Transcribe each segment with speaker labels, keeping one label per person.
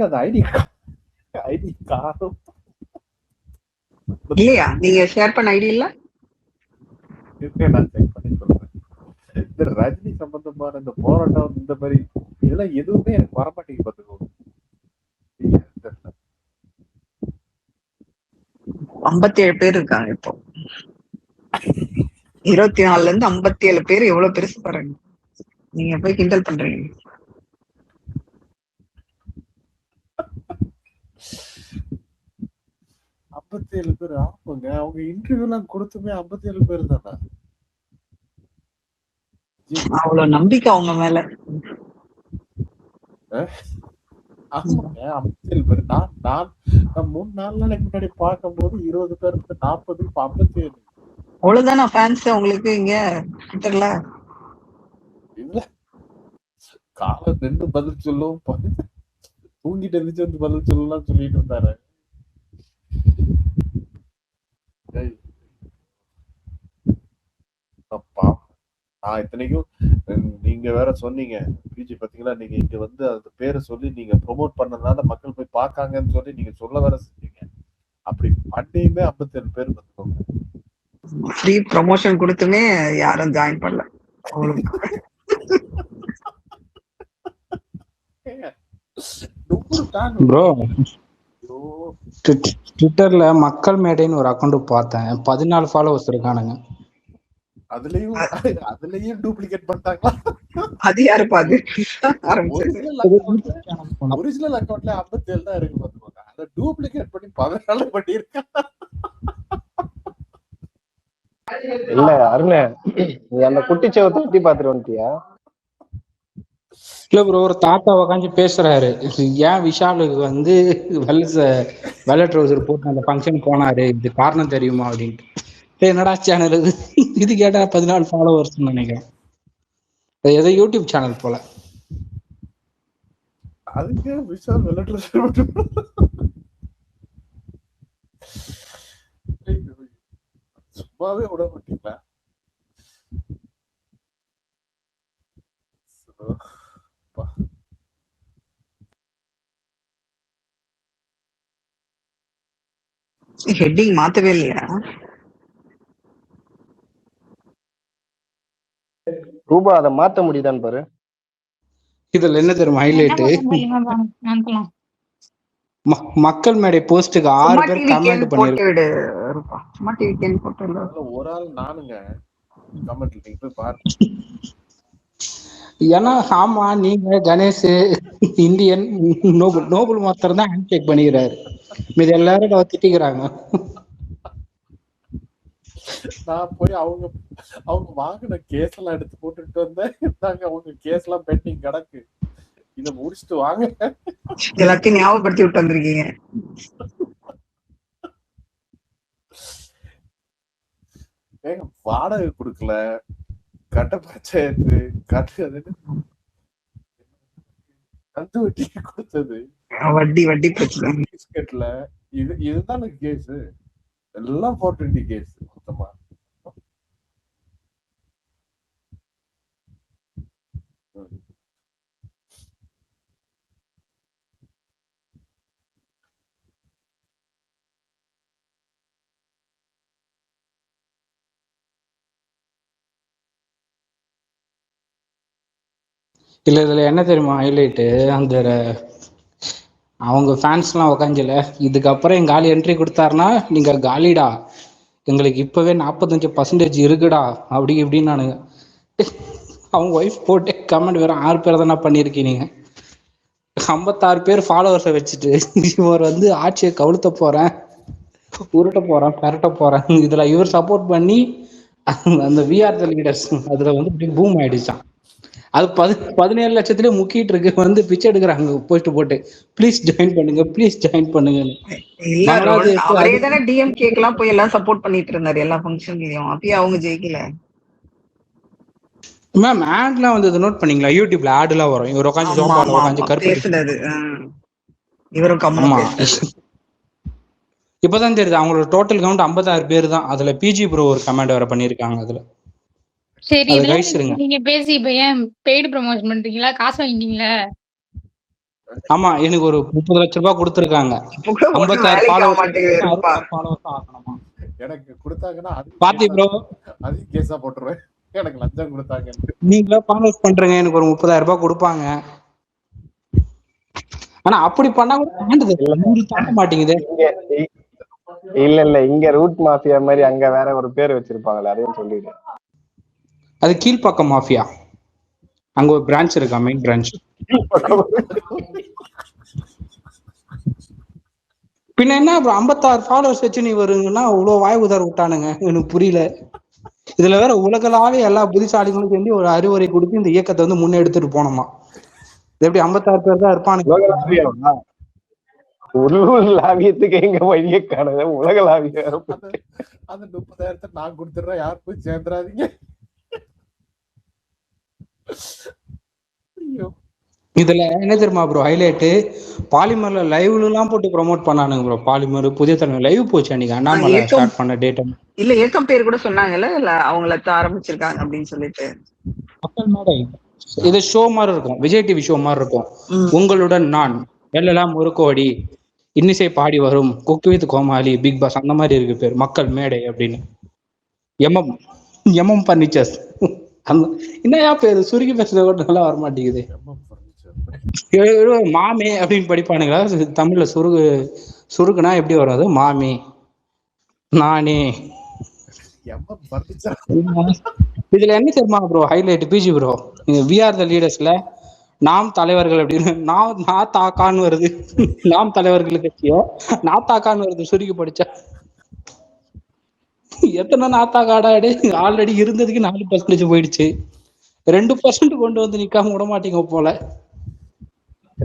Speaker 1: அந்த ID ID காணும்
Speaker 2: இல்லையா? நீங்க ஷேர் பண்ண ஐடி இல்ல?
Speaker 1: நான் செக் பண்ணி சொல்றேன். இந்த ரஜினி சம்பந்தமான இந்த போராட்டம் இந்த மாதிரி இதெல்லாம் எதுவுமே எனக்கு வரமாட்டேங்குது பாத்துக்கோ.
Speaker 2: 57 பேர் இருக்காங்க இப்போ. 24ல இருந்து 57 பேர் எவ்வளவு பெருசு பாருங்க. நீங்க போய் கிண்டல் பண்றீங்க.
Speaker 1: பேர் ஆமாங்க. அவங்க இன்டர்வியூ எல்லாம் கொடுத்துமே 57 பேர் தானா?
Speaker 2: அவ்வளவு நம்பிக்கை அவங்க மேல.
Speaker 1: ஆமாங்க 57 பேர். நான் 3 4 நாளைக்கு முன்னாடி பார்க்கும்போது 20 பேர் 40 இப்ப 57.
Speaker 2: அவ்வளவுதானா ஃபேன்ஸ் உங்களுக்கு இங்க ட்விட்டர்ல?
Speaker 1: இல்ல காலம் நின்று பதில் சொல்லும், தூங்கிட்டு இருந்துச்சு வந்து பதில் சொல்லலாம் சொல்லிட்டு இருந்தாரு. இத்தனைக்கும் நீங்க வேற சொன்னீங்க பிஜி பாத்தீங்களா, நீங்க இங்க வந்து அந்த பேரை சொல்லி நீங்க ப்ரொமோட் பண்ணதுனால மக்கள் போய் பாக்காங்கன்னு சொல்லி நீங்க சொல்ல வேற செஞ்சீங்க. அப்படி பண்ணையுமே 57 பேர் வந்துக்கோங்க.
Speaker 2: ஃப்ரீ ப்ரமோஷன் கொடுத்துமே யாரும் ஜாயின் பண்ணல.
Speaker 3: ப்ரோ ட்விட்டர்ல மக்கள் மேடைன்னு ஒரு அக்கௌண்ட் பார்த்தேன், 14 ஃபாலோவர்ஸ் இருக்கானுங்க.
Speaker 1: அதுலயும் டூப்ளிகேட் பண்ணிட்டாங்களா?
Speaker 2: அது யாரு பாது?
Speaker 1: ஒரிஜினல் அக்கவுண்ட்ல 57 தான் இருக்கு பாத்துக்கோங்க. அத டூப்ளிகேட் பண்ணி 14 பண்ணிருக்காங்க.
Speaker 4: இல்ல அருணே, நீ அந்த குட்டிச்சவத்தை பத்தி பாத்துட்டு வந்துட்டியா?
Speaker 3: இல்ல ப்ரோ, ஒரு தாத்தா உக்காந்து பேசுறாரு, ஏன் விஷாலுக்கு வந்து வெள்ளை ட்ரௌசர் போட்டு அந்த ஃபங்க்ஷன் போனாரு, இது காரணம் தெரியுமா அப்படின்ட்டு. என்னடா சேனல் இது? இது கேட்டா 14 ஃபாலோவர்ஸ் நினைக்கிறேன். ஏதோ யூடியூப் சேனல் போல.
Speaker 1: அதுக்கு விஷால் வெள்ளை ட்ரௌசர் போட்டு சும்மாவே விட மாட்டீங்களா?
Speaker 2: ஹெட்டிங் மாத்தவே இல்லையா?
Speaker 4: ரூபா அதை மாத்த முடியுதான்னு பாரு.
Speaker 3: இதுல என்ன தெரியும் ஹைலைட்? மக்கள் மேடை போஸ்டுக்கு 6 பேர் கமெண்ட் பண்ணிருக்காங்க.
Speaker 1: ஒரு ஆள் நானுங்க கமெண்ட்ல நீங்க போய் பாருங்க.
Speaker 3: ஏன்னா ஆமா, நீங்க கணேஷ் இந்தியன் நோபல் மாஸ்டர் தான் ஹேண்ட் ஷேக் பண்ணிக்கிறாரு, மீது எல்லாரும் திட்டிக்கிறாங்க.
Speaker 1: நான் போய் அவங்க வாங்கின கேஸ் எல்லாம் எடுத்து போட்டுட்டு வந்தேன். அவங்க கேஸ் எல்லாம் பெண்டிங் கிடக்கு, இத முடிச்சுட்டு வாங்க.
Speaker 2: எல்லாத்தையும் ஞாபகப்படுத்தி விட்டு வந்திருக்கீங்க.
Speaker 1: வாடகை கொடுக்கல, கட்ட பஞ்சாயத்து கந்து வட்டி கொடுத்தது,
Speaker 2: வட்டி பிரச்சனை,
Speaker 1: இதுதான் கேஸ். எல்லாம் 420 கேஸ் மொத்தமா.
Speaker 3: இல்ல இதுல என்ன தெரியுமா ஹைலைட்டு? அந்த அவங்க ஃபேன்ஸ் எல்லாம் உக்காஞ்சல, இதுக்கப்புறம் எங்க ஆளு என்ட்ரி கொடுத்தாருன்னா நீங்க காலிடா, எங்களுக்கு இப்பவே 45% இருக்குடா அப்படி இப்படின்னு நானுங்க. அவங்க ஒய்ஃப் போட்டு கமெண்ட் வேற 6 பேர் தானே பண்ணிருக்கீங்க. 56 பேர் ஃபாலோவர்ஸை வச்சுட்டு இவர் வந்து ஆட்சியை கவுழ்த்த போறேன், உருட்ட போறேன், பெரட்ட போறேன், இதுல இவர் சப்போர்ட் பண்ணி அந்த விஆர் த லீடர்ஸ் அதுல வந்து பூம் ஆயிடுச்சான். அது 17 லட்சத்திலே முக்கிட்டு இருக்கு, வந்து பிச்சை எடுக்கிறாங்க போட்டு ப்ளீஸ் ஜாயின் பண்ணுங்க, ப்ளீஸ் ஜாயின் பண்ணுங்க.
Speaker 2: அவரே தானே டிஎம்கேக்கெல்லாம் போய் எல்லாம் சப்போர்ட் பண்ணிட்டு இருந்தாரு எல்லா ஃபங்க்ஷன்லயும். அப்பயே அவங்க ஜெயிக்கல.
Speaker 3: மேம் ஆட்லாம் வந்து நோட் பண்ணீங்களா? யூடியூப்ல ஆட்லாம் வரும், இவர் உட்காந்து சோஃபால உட்காந்து கருப்பு
Speaker 2: பேசுனது. இவரும் கம்மா
Speaker 3: இப்பதான் தெரியுது அவங்களோட டோட்டல் கவுண்ட் 56 பேர் தான். அதுல பிஜி ப்ரோ ஒரு கமெண்ட் வேற பண்ணிருக்காங்க. அதுல
Speaker 5: சரி நீங்க பேசி இப்ப ஏன் பெய்டு ப்ரமோஷன் பண்றீங்களா? காசு வாங்கிட்டீங்களா?
Speaker 3: ஆமா, எனக்கு ஒரு 30 லட்சம் ரூபாய் கொடுத்துருக்காங்க.
Speaker 2: அப்ப கூட ஒண்ணும்
Speaker 3: 56
Speaker 2: வேலைக்கு ஆக
Speaker 3: ஃபாலோவர்ஸ்
Speaker 2: மாட்டேங்குது இருப்பா.
Speaker 3: 66 ஃபாலோவர்ஸ் ஆகணுமா?
Speaker 1: எனக்கு கொடுத்தாங்கன்னா
Speaker 3: பாத்தி ப்ரோ,
Speaker 1: அதுக்கு கேஸா போட்டுருவேன். எனக்கு லஞ்சம் கொடுத்தாங்க.
Speaker 3: நீங்களே ஃபாலோவர்ஸ் பண்றீங்க, எனக்கு ஒரு 30,000 ரூபாய் கொடுப்பாங்க. ஆனா அப்படி பண்ணா கூட தாண்டுது, உங்களுக்கு தாண்ட மாட்டேங்குது.
Speaker 4: இல்ல இங்க ரூட் மாஃபியா மாதிரி அங்க வேற ஒரு பேர் வச்சிருப்பாங்களே, அதையும் சொல்லிடு.
Speaker 3: அது கீழ்பக்கம் மாஃபியா, அங்க ஒரு பிரான்ச் இருக்கா, மெயின் பிரான்ச். பின்ன என்ன 56 ஃபாலோவர்ஸ் வச்சு நீ வருங்கன்னா அவ்வளவு வாய் உதார விட்டானுங்க, எனக்கு புரியல. இதுல வேற உலகளாவே எல்லா புத்திசாலிகளும் சேர்ந்து ஒரு அறிவுரை கொடுத்து இந்த இயக்கத்தை வந்து முன்னெடுத்துட்டு போனோமா. எப்படி 56 பேர் தான் இருப்பானுங்க.
Speaker 4: உலகளாவியத்துக்கு எங்க வழியே காணுது, உலகளாவிய
Speaker 1: அந்த 30,000 நான் கொடுத்துடுறேன், யார் போய் சேர்ந்துடாதீங்க.
Speaker 3: இதுல என்ன தெரியுமா ப்ரோ ஹைலைட், பாலிமர்ல லைவ்ல எல்லாம் போட்டு ப்ரோமோட் பண்ணானுங்க ப்ரோ. பாலிமர் புதிய தலைமை லைவ் போச்சு அன்னைக்கு அண்ணாமலை ஸ்டார்ட் பண்ண டேட்.
Speaker 2: இல்ல ஏக்கம் பேர் கூட சொன்னாங்கல்ல, இல்ல அவங்கள ஆரம்பிச்சிருக்காங்க அப்படின்னு சொல்லிட்டு.
Speaker 3: மக்கள் மேடை இது ஷோ மாதிரி இருக்கும், விஜய் டிவி ஷோ மாதிரி இருக்கும். உங்களுடன் நான் எல்லாம் ஒரு கோடி இன்னிசை பாடி வரும், Cook with Komali, Big Boss, அந்த மாதிரி இருக்கு பேர். மக்கள் மேடை அப்படின்னு எம்எம் பர்னிச்சர்ஸ். என்னையா பேரு சுருக்கி பேசுறது கூட நல்லா வர மாட்டேங்குது. மாமே அப்படின்னு படிப்பானுங்களா தமிழ்ல? சுருக்குனா எப்படி வராது? மாமி, நானே. இதுல என்ன தெரியுமா ப்ரோ ஹைலைட், பிஜி ப்ரோ, வி ஆர் த லீடர்ஸ்ல நாம் தலைவர்கள் அப்படின்னு நான் தாக்கான்னு வருது. நாம் தலைவர்கள் கட்சியோ நான் தாக்கான்னு வருது சுருக்கி படிச்சா. எத்தனை நாத்தா காடாடு ஆல்ரெடி இருந்ததுக்கு 4% போயிடுச்சு, 2% கொண்டு வந்து நிக்காம விட மாட்டீங்க போல.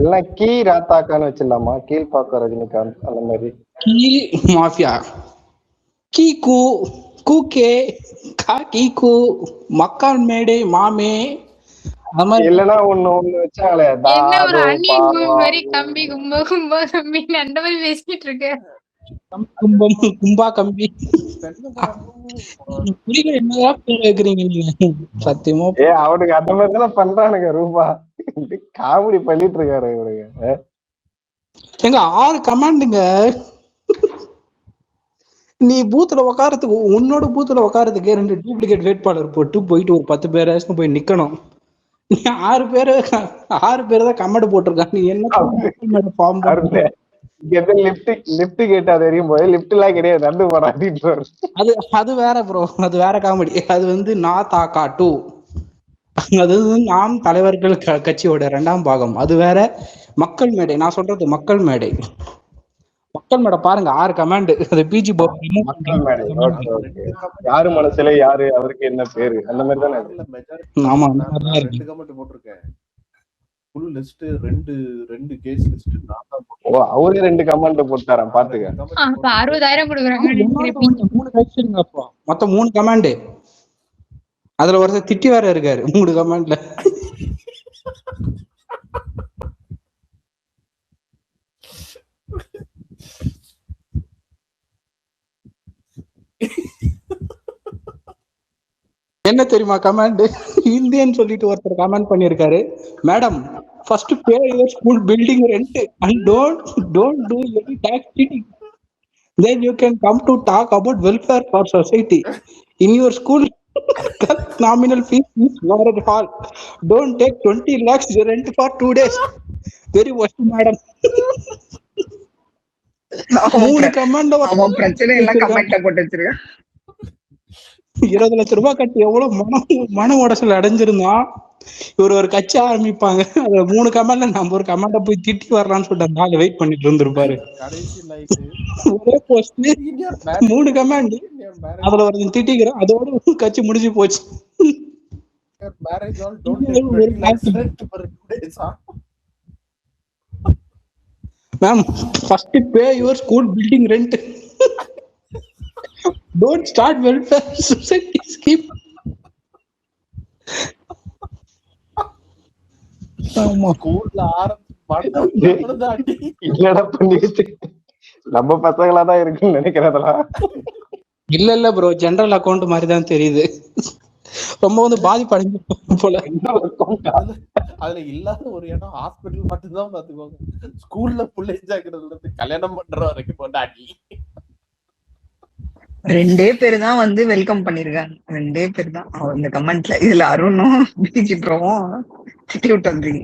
Speaker 4: எல்லாம் கீ ராத்தாக்கான்னு வச்சிடலாமா, கீழ்பாக்க ரஜினிகாந்த் அந்த மாதிரி.
Speaker 3: கீழ் மாஃபியா, கீகு கூகே கீகு, மக்கள் மேடை, மாமே, அது மாதிரி.
Speaker 4: இல்லன்னா ஒண்ணு வச்சாங்களே,
Speaker 5: கம்பி கும்பா கும்பா கம்பி அந்த மாதிரி பேசிட்டு இருக்க.
Speaker 3: கும்பம் கும்பா கம்பி. புரியல என்னதான் பேர் வைக்கிறீங்க நீங்க சத்தியமா.
Speaker 4: அவனுக்கு அந்த மாதிரி தானே பண்றானுங்க ரூபா, காமெடி பண்ணிட்டு இருக்காரு இவனுங்க.
Speaker 3: எங்க 6 கமாண்டுங்க, நீ பூத்துல உக்காரத்துக்கு, உன்னோட பூத்துல உக்காரத்துக்கு 2 டூப்ளிகேட் வேட்பாளர் போட்டு போயிட்டு ஒரு 10 பேராச்சும் போய் நிக்கணும். நீ 6 பேரு தான் கமெண்ட் போட்டிருக்காங்க. நீ என்ன ஃபார்ம்
Speaker 4: லிப்ட் கேட்டா தெரியும் போது லிப்ட் எல்லாம் கிடையாது, நடந்து போறாங்க.
Speaker 3: அது வேற ப்ரோ, அது வேற காமெடி. அது வந்து நான் தாக்கா 2, அது நாம் தலைவர்கள் கட்சியோட 2ஆம் பாகம். அது வேற. மக்கள் மேடை, நான் சொல்றது மக்கள் மேடை. மக்கள் மேடை பாருங்க, 6 கமாண்ட். அது பிஜி
Speaker 4: யாரு மனசுல யாரு, அவருக்கு என்ன பேரு, அந்த மாதிரி தானே.
Speaker 3: ஆமா,
Speaker 1: 2 கமெண்ட் போட்டிருக்கேன். ஃபுல் லிஸ்ட் 2 கேஸ் லிஸ்ட் நான் தான் போட்டேன்.
Speaker 4: ஓ, அவரே 2 கமெண்ட் போட்டாராம், பாத்துக்க.
Speaker 5: அப்ப 60,000 கொடுக்குறாங்க.
Speaker 3: 3 கைஸ் அப்போ மொத்தம் 3 கமாண்ட். அதுல ஒருத்தர் திட்டி வேற இருக்காரு 3 கமாண்ட்ல. என்ன தெரியுமா கமாண்ட்? இந்தியன் சொல்லிட்டு ஒருத்தர் கமெண்ட் பண்ணிருக்காரு, madam first pay your school building rent and don't do any tax cheating, then you can come to talk about welfare for society. In your school nominal fees is lower hall, don't take 20 lakhs rent for 2 days. Very worst madam. 3 command.
Speaker 2: அவன் பிரச்சனை எல்லாம் கமெண்ட்ல போட்டு வச்சிருக்க.
Speaker 3: 20 லட்சம் ரூபாய் கட்டி எவ்வளவு மன உடசல் அடைஞ்சிருந்தான். இவர் ஒரு கட்சி ஆரம்பிப்பாங்க, அதுல 3 கமாண்ட்ல நம்ம ஒரு கமாண்ட போய் திட்டி வரலாம்னு சொல்லிட்டு நாலு வெயிட் பண்ணிட்டு இருந்திருப்பாரு. ஒரே போஸ்ட் 3 கமாண்ட், அதுல ஒரு திட்டிக்கிறோம், அதோட கட்சி முடிஞ்சு போச்சு. Ma'am first pay your school building rent, don't start welfare society scheme.
Speaker 4: நம்ம பசங்களா தான் இருக்குன்னு நினைக்கிறதெல்லாம்
Speaker 3: இல்ல ப்ரோ, ஜெனரல் அக்கௌண்ட் மாதிரி தான் தெரியுது. ரொம்ப வந்து போல.
Speaker 1: அதுல இல்லாத ஒரு இடம் ஹாஸ்பிட்டல் மட்டும்தான் பாத்துக்கோங்க. ஸ்கூல்ல புள்ளை ஜாக்கிறதுல இருந்து கல்யாணம் பண்ற வரைக்கும் பொண்டாட்டி
Speaker 2: 2 பேர் தான் வந்து வெல்கம் பண்ணிருக்காங்க. 2 பேர் தான் இந்த கமெண்ட்ல. இதுல அருணும் பிஜி ப்ரோவும் திட்டி விட்டு வந்தீங்க.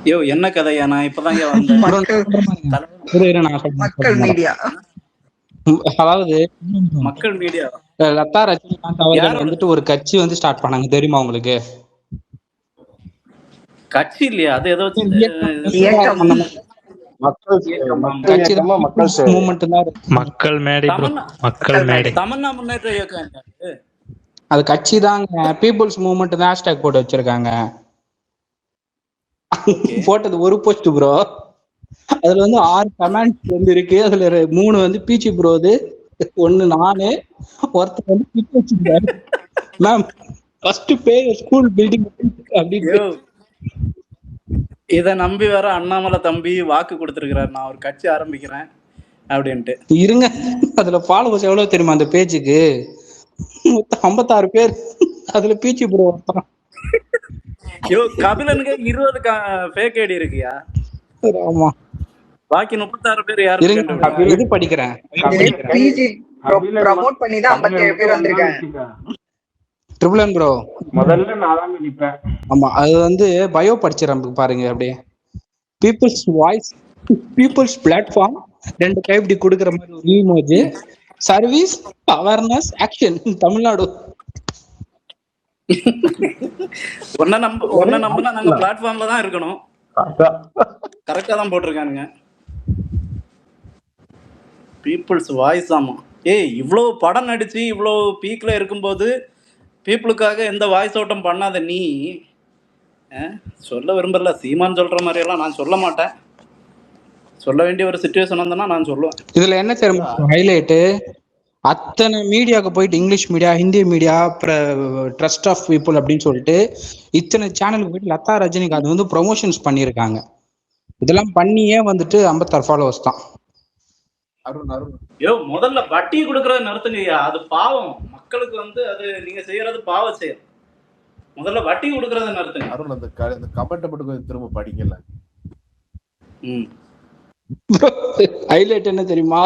Speaker 6: யோ என்ன கதையா? நான் இப்பதான் வந்தேன்.
Speaker 2: மக்கள் மீடியா,
Speaker 3: அதாவது
Speaker 6: மக்கள் மீடியா
Speaker 3: லதா ரஜினிகாந்த் அவர்கள் வந்துட்டு ஒரு கட்சி வந்து ஸ்டார்ட் பண்ணாங்க, தெரியுமா உங்களுக்கு?
Speaker 6: கட்சி இல்லையா அது? ஏதோ
Speaker 7: மக்கள் மேடை, மக்கள் மேடை,
Speaker 6: தமன்னா முன்னேற்ற இயக்கம்.
Speaker 3: அது கட்சி தாங்க, பீப்புள்ஸ் மூவ்மெண்ட் தான் ஹேஷ்டேக் போட்டு வச்சிருக்காங்க. போட்டது ஒரு போஸ்ட் ப்ரோ, அதுல வந்து 6 கமெண்ட்ஸ் வந்து இருக்கு. அதுல 3 வந்து பீச்சி ப்ரோது, 1 நானு, ஒருத்தர் வந்து கிட்ட வச்சிருக்காரு மேம் ஃபர்ஸ்ட் பே ஸ்கூல் பில்டிங் அப்படின்னு.
Speaker 6: இத நம்பி வேற அண்ணாமலை தம்பி வாக்கு கொடுத்திருக்கிறாரு, நான் ஒரு கட்சி ஆரம்பிக்கிறேன் அப்படின்ட்டு.
Speaker 3: இருங்க, அதுல ஃபாலோவர்ஸ் எவ்வளவு தெரியுமா அந்த பேஜுக்கு? 56 பேர். அதுல பீச்சி ப்ரோ ஒருத்தன்.
Speaker 6: யோ கபிலனுக்கு 20 ஃபேக் ஐடி இருக்குயா.
Speaker 3: ஆமா,
Speaker 6: பாக்கி 36 பேர் யாரு?
Speaker 3: இது படிக்கிறேன்.
Speaker 2: பிஜி ப்ரோமோட் பண்ணி தான் 57 பேர் வந்திருக்காங்க.
Speaker 3: ட்ரிபிள் என் ப்ரோ
Speaker 4: முதல்ல நான் தான் நிப்பேன்.
Speaker 3: ஆமா, அது வந்து பயோ படிச்சிடறேன் பாருங்க. அப்படியே பீப்புள்ஸ் வாய்ஸ், பீப்புள்ஸ் பிளாட்ஃபார்ம் 2 கை இப்படி கொடுக்குற மாதிரி ஒரு emoji, service awareness action Tamil Nadu.
Speaker 6: ஒன்ன நம்புனா நாங்க பிளாட்ஃபார்ம்ல தான் இருக்கணும். கரெக்டா தான் போட்டிருக்கானுங்க. Peoples voice. ஆமா, இவ்வளவு படம் நடிச்சு இவ்வளவு பீக்ல இருக்கும்போது பீப்புளுக்காக எந்த வாய்ஸ் ஓட்டம் பண்ணாத நீ சொல்ல விரும்பல. சீமான் சொல்ற மாதிரி எல்லாம் நான் சொல்ல மாட்டேன். சொல்ல வேண்டிய ஒரு சிச்சுவேஷன் வந்தனா நான் சொல்லுவேன்.
Speaker 3: இதுல என்ன தெரியுமா ஹைலைட்? அத்தனை மீடியாவுக்கு போயிட்டு English media, Hindi media, trust of people அப்படின்னு சொல்லிட்டு இத்தனை சேனலுக்கு போயிட்டு லதா ரஜினிகாந்த் வந்து ப்ரொமோஷன்ஸ் பண்ணியிருக்காங்க. இதெல்லாம் பண்ணியே வந்துட்டு 56 ஃபாலோவர்ஸ் தான்.
Speaker 6: யோ முதல்ல வட்டி கொடுக்கறத நிறுத்துங்கய்யா, அது பாவம். மக்களுக்கு வந்து அது நீங்க செய்யறது பாவ செயல். முதல்ல வட்டி கொடுக்கறத நிறுத்துங்க.
Speaker 1: அருண் அந்த கமெண்ட் மட்டும் கொஞ்சம் திரும்ப படிக்கல.
Speaker 3: ஹைலைட் என்ன தெரியுமா?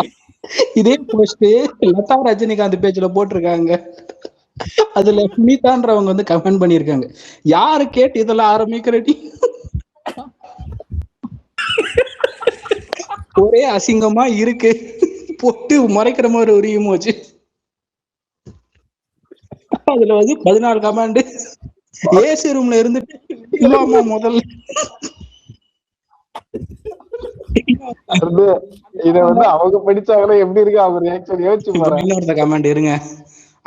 Speaker 3: இதே போஸ்ட் லதா ரஜினிகாந்த் பேஜ்ல போட்டிருக்காங்க. அதுல சுனிதான்றவங்க வந்து கமெண்ட் பண்ணிருக்காங்க, யாரு கேட்டு இதெல்லாம் ஆரம்பிக்கிறடி, ஒரே அசிங்கமா இருக்கு போட்டு மறைக்கிற மாதிரி ஒரு இமோஜி. அதுல வந்து 14 கமெண்ட். ஏசி ரூம்ல இருந்துட்டு இல்லாம முதல்ல
Speaker 4: இத வந்து அவங்க படிச்சாங்கன்னா எப்படி இருக்கு அவங்க ரியாக்ஷன் யோசிச்சு பாருங்க.
Speaker 3: இன்னொரு கமெண்ட் இருங்க.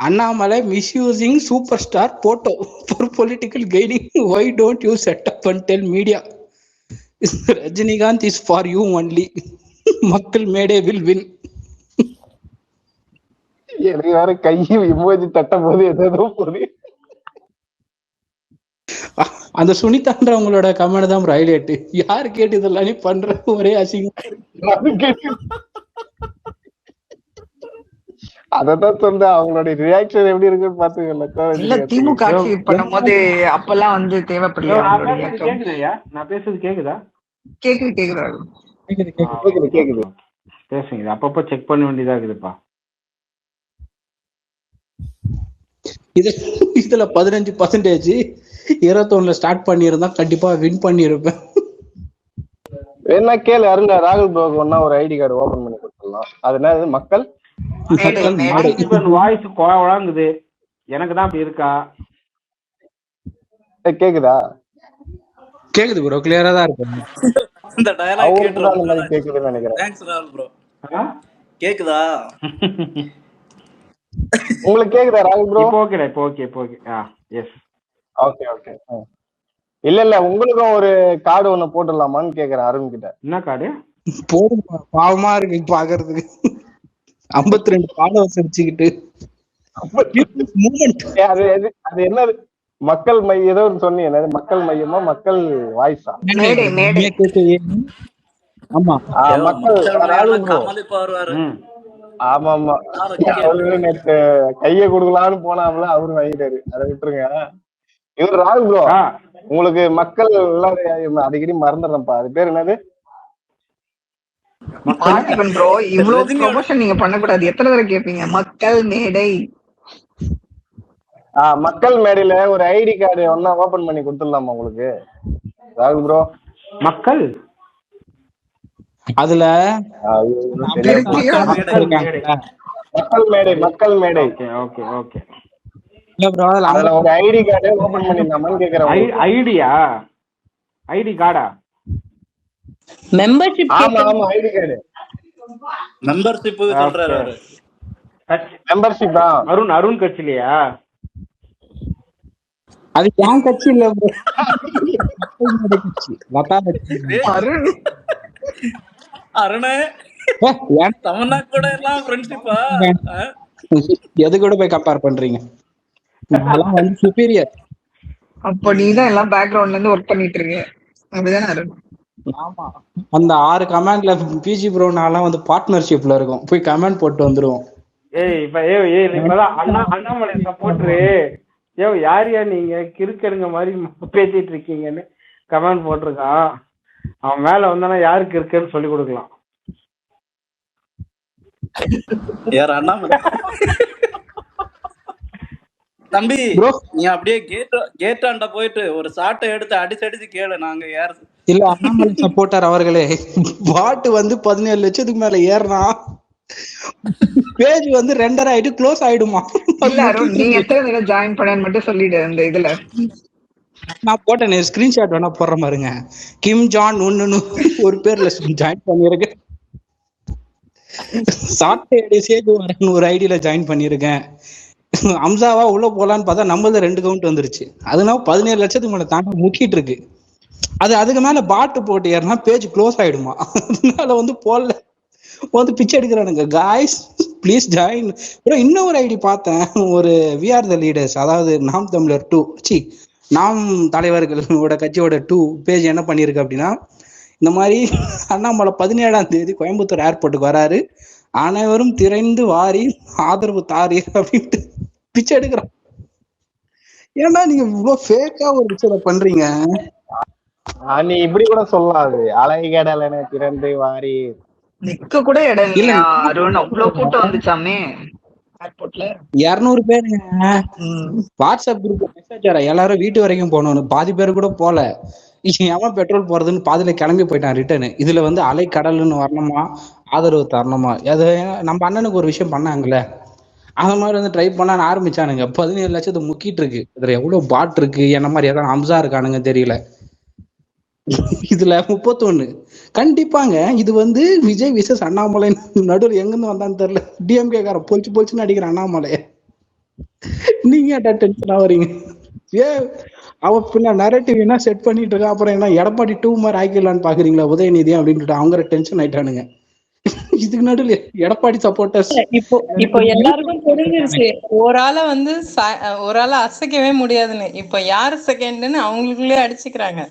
Speaker 3: Annamalai misusing super star photo for political gaining, why don't you set up and tell media Rajinikanth is for you only, மக்கள் மேடே will win.
Speaker 4: எனக்கு வேற கை இமோஜி தட்டும் போது ஏதோ போகுது.
Speaker 3: அந்த சுனிதான்றவங்களோட கமெண்ட் தான் ஹைலைட். யாரு கேட்டு இதெல்லாம் நீ பண்ற, ஒரே அசிங்கம்.
Speaker 4: அததான் சொல்றேன், அவங்களுடைய ரியாக்ஷன் எப்படி இருக்குன்னு பாத்துக்கல.
Speaker 2: இல்ல திமுக ஆட்சி பண்ணும்போது அப்பெல்லாம் வந்து தேவைப்படலையா?
Speaker 8: நான் பேசுறது கேக்குதா?
Speaker 2: கேக்குது
Speaker 8: பேசுங்க. அப்பப்போ செக் பண்ண வேண்டியதா இருக்குதுப்பா.
Speaker 3: இதுல 15% 21 ஸ்டார்ட் பண்ணிருந்தா கண்டிப்பா வின் பண்ணிருப்பேன்.
Speaker 4: என்ன கேளு அருண், ராகுல் ப்ரோக்கு ஒன்னா ஒரு ஐடி கார்டு ஓபன் பண்ணி கொடுத்துடலாம். அது என்ன மக்கள்
Speaker 8: வாய்ஸ் குழாங்குது. எனக்கு தான் அப்படி இருக்கா?
Speaker 4: கேக்குதா?
Speaker 3: கேக்குது ப்ரோ, கிளியரா தான் இருக்கு.
Speaker 6: இந்த டயலாக்
Speaker 4: கேக்குதுன்னு நினைக்கிறேன்.
Speaker 6: தேங்க்ஸ் ராகுல் ப்ரோ. கேக்குதா
Speaker 4: உங்களுக்கு? கேக்குதா ராகுல் ப்ரோ?
Speaker 8: ஓகே. எஸ்.
Speaker 4: ஓகே. இல்ல உங்களுக்கும் ஒரு கார்டு ஒண்ணு போட்டுடலாமான்னு கேக்குறேன் அருண் கிட்ட.
Speaker 8: என்ன கார்டு?
Speaker 3: போதும், பாவமா இருக்கு பாக்குறதுக்கு. 52 ஃபாலோவர்ஸ் வச்சுக்கிட்டு
Speaker 4: அது என்னது? மக்கள் மையம் ஏதோ சொன்னீங்க, மக்கள் மையமா மக்கள் வாய்ஸா?
Speaker 3: ஆமா
Speaker 4: மக்கள். ஆமா ஆமா, அவரு நேற்று கைய கொடுக்கலான்னு போனாமல அவரு வாங்கிட்டாரு, அதை விட்டுருங்க. இவர் ராகுல் ப்ரோ, உங்களுக்கு மக்கள் எல்லாம் அடிக்கடி மறந்துடுறேன்ப்பா, அது பேர் என்னது?
Speaker 2: பார்த்திபன் ப்ரோ, இவ்வளவு ப்ரொமோஷன் நீங்க பண்ணக்கூடாது. எத்தனை தடவை கேட்பீங்க? மக்கள் மேடை.
Speaker 4: மக்கள் மேடையில ஒரு ஐடி கார்டு ஒன்னா ஓபன் பண்ணி கொடுத்துடலாமா உங்களுக்கு ராகுல் ப்ரோ?
Speaker 8: மக்கள்
Speaker 3: அதுல
Speaker 4: மக்கள் மேடை, மக்கள் மேடை.
Speaker 8: Okay okay.
Speaker 4: அதுல ஒரு ஐடி கார்டு ஓபன் பண்ணிடலாமான்னு கேக்குறேன்.
Speaker 8: ஐடியா? ஐடி கார்டா?
Speaker 5: மெம்பர்ஷிப்.
Speaker 4: ஆமா ஆமா, ஐடி கார்டு.
Speaker 6: மெம்பர்ஷிப் சொல்றாரு அவரு.
Speaker 4: மெம்பர்ஷிப் தான்.
Speaker 8: அருண் கட்சிலையா?
Speaker 3: அது ஏன் கட்சி இல்ல bro.
Speaker 6: அருணே தமிழ்நாடு கூட எல்லாம் ஃப்ரெண்ட்ஷிப்பா?
Speaker 3: எது கூட போய் கம்பேர் பண்றீங்க? அதெல்லாம் வந்து சுப்பீரியர்.
Speaker 2: அப்போ நீதான் எல்லாம் பேக்ரவுண்ட்ல இருந்து ஒர்க் பண்ணிட்டு இருக்கீங்க, அப்படிதானே அருண்?
Speaker 3: ஆமா, அந்த 6 கமெண்ட்ல பிஜி ப்ரோ நான்லாம் வந்து பார்ட்னர்ஷிப்ல இருக்கும், போய் கமெண்ட் போட்டு வந்துருவோம்.
Speaker 8: இப்பதான் அண்ணாமலை சப்போர்ட்ரு யாரியா நீங்க கிறுக்கருங்க மாதிரி பேசிட்டு இருக்கீங்கன்னு கமெண்ட் போட்டிருக்கான். அவன் மேல வந்தானா யாருக்கு இருக்குன்னு சொல்லி கொடுக்கலாம்.
Speaker 6: யார் அண்ணாமலை? தம்பி நீ அப்படியே கேட்டாண்ட போயிட்டு ஒரு சாட்டை எடுத்து அடிச்சு கேளு, நாங்க யார்
Speaker 3: இல்ல அண்ணாமலை சப்போர்ட்டர் அவர்களே, பாட்டு வந்து 17 லட்சத்துக்கு மேல ஏறனா பேஜ் வந்து 2.5 ஆயிட்டு க்ளோஸ் ஆயிடுமா?
Speaker 2: இல்ல அருண், நீ எத்தனை தடவை ஜாயின் பண்ணன்னு மட்டும் சொல்லிடு. அந்த இதுல
Speaker 3: நான் போட்டேன், ஸ்கிரீன்ஷாட் வேணா போடுற மாதிரிங்க. கிம் ஜான் ஒன்னு ஒரு பேர்ல ஜாயின் பண்ணிருக்கேன். சாட்டர்டே சேஜ் வரேன்னு ஒரு ஐடியில ஜாயின் பண்ணிருக்கேன். அம்சாவா உள்ள போலான்னு பார்த்தா நம்மளது 2 கவுண்ட் வந்துருச்சு. அதனால 17 லட்சத்துக்கு மேல தாண்டி முக்கிட்டு இருக்கு. அதுக்கு மேல பாட்டு போட்டு ஏறினா பேஜ் க்ளோஸ் ஆயிடுமா? அதனால வந்து போடல, வந்து பிச்சை எடுக்கிறானுங்க. Guys please join. இன்னொரு ஐடி பார்த்தேன், ஒரு விஆர் த லீடர்ஸ், அதாவது நாம் தமிழர் 2 நாம் தலைவர்களோட கட்சியோட 2 பேஜ் என்ன பண்ணிருக்கு அப்படின்னா, இந்த மாதிரி அண்ணாமலை 17ஆம் தேதி கோயம்புத்தூர் ஏர்போர்ட்டுக்கு வராரு, அனைவரும் திரைந்து வாரி ஆதரவு தாரி அப்படின்ட்டு பிச்சை எடுக்கிறான். ஏன்னா நீங்க இவ்வளவு ஃபேக்கா ஒரு விஷயத்த பண்றீங்க.
Speaker 4: நீ இப்படி கூட சொல்லாது, அலைகடல திறந்து வாரி
Speaker 2: நிக்க கூட இடம் இல்ல அருண். அவ்வளவு கூட்டம் வந்துச்சாமே ஏர்போர்ட்ல.
Speaker 3: 200 பேருங்க. வாட்ஸ்அப் குரூப் மெசேஜ் வர எல்லாரும் வீட்டு வரைக்கும் போகணும், பாதி பேர் கூட போல. எவன் பெட்ரோல் போறதுன்னு பாதியில கிளம்பி போயிட்டான் ரிட்டர்னு. இதுல வந்து அலைக்கடல்னு வரணுமா, ஆதரவு தரணுமா? அது நம்ம அண்ணனுக்கு ஒரு விஷயம் பண்ணாங்கல்ல, அந்த மாதிரி வந்து ட்ரை பண்ண ஆரம்பிச்சானுங்க. 17 லட்சத்துக்கு முக்கிட்டு இருக்கு. இதுல எவ்வளவு பாட் இருக்கு, என்ன மாதிரி ஏதாவது அம்சா இருக்கானுங்க தெரியல. இதுல 31 கண்டிப்பாங்க. இது வந்து விஜய் விசஸ் அண்ணாமலை நடுவில் எங்கிருந்து வந்தான்னு தெரியல. டிஎம்கே கார பொலிச்சுன்னு அடிக்கிற அண்ணாமலைய நீங்க டென்ஷன் ஆவறீங்க. அவ பின்ன நரேட்டிவ் என்ன செட் பண்ணிட்டு இருக்கா, அப்புறம் என்ன எடப்பாடி 2 மாதிரி ஆக்கிடலான்னு பாக்குறீங்களா உதயநிதி அப்படின்ட்டு அவங்க டென்ஷன் ஆயிட்டானுங்க. இதுக்கு நடுவில் எடப்பாடி சப்போர்ட்டர்ஸ்
Speaker 9: இப்போ எல்லாருக்கும் தெரிஞ்சிருச்சு ஒரு ஆளை வந்து ஒரு ஆளை அசைக்கவே முடியாதுன்னு. இப்ப யாரு செகண்ட்னு அவங்களுக்குள்ளே அடிச்சுக்கிறாங்க.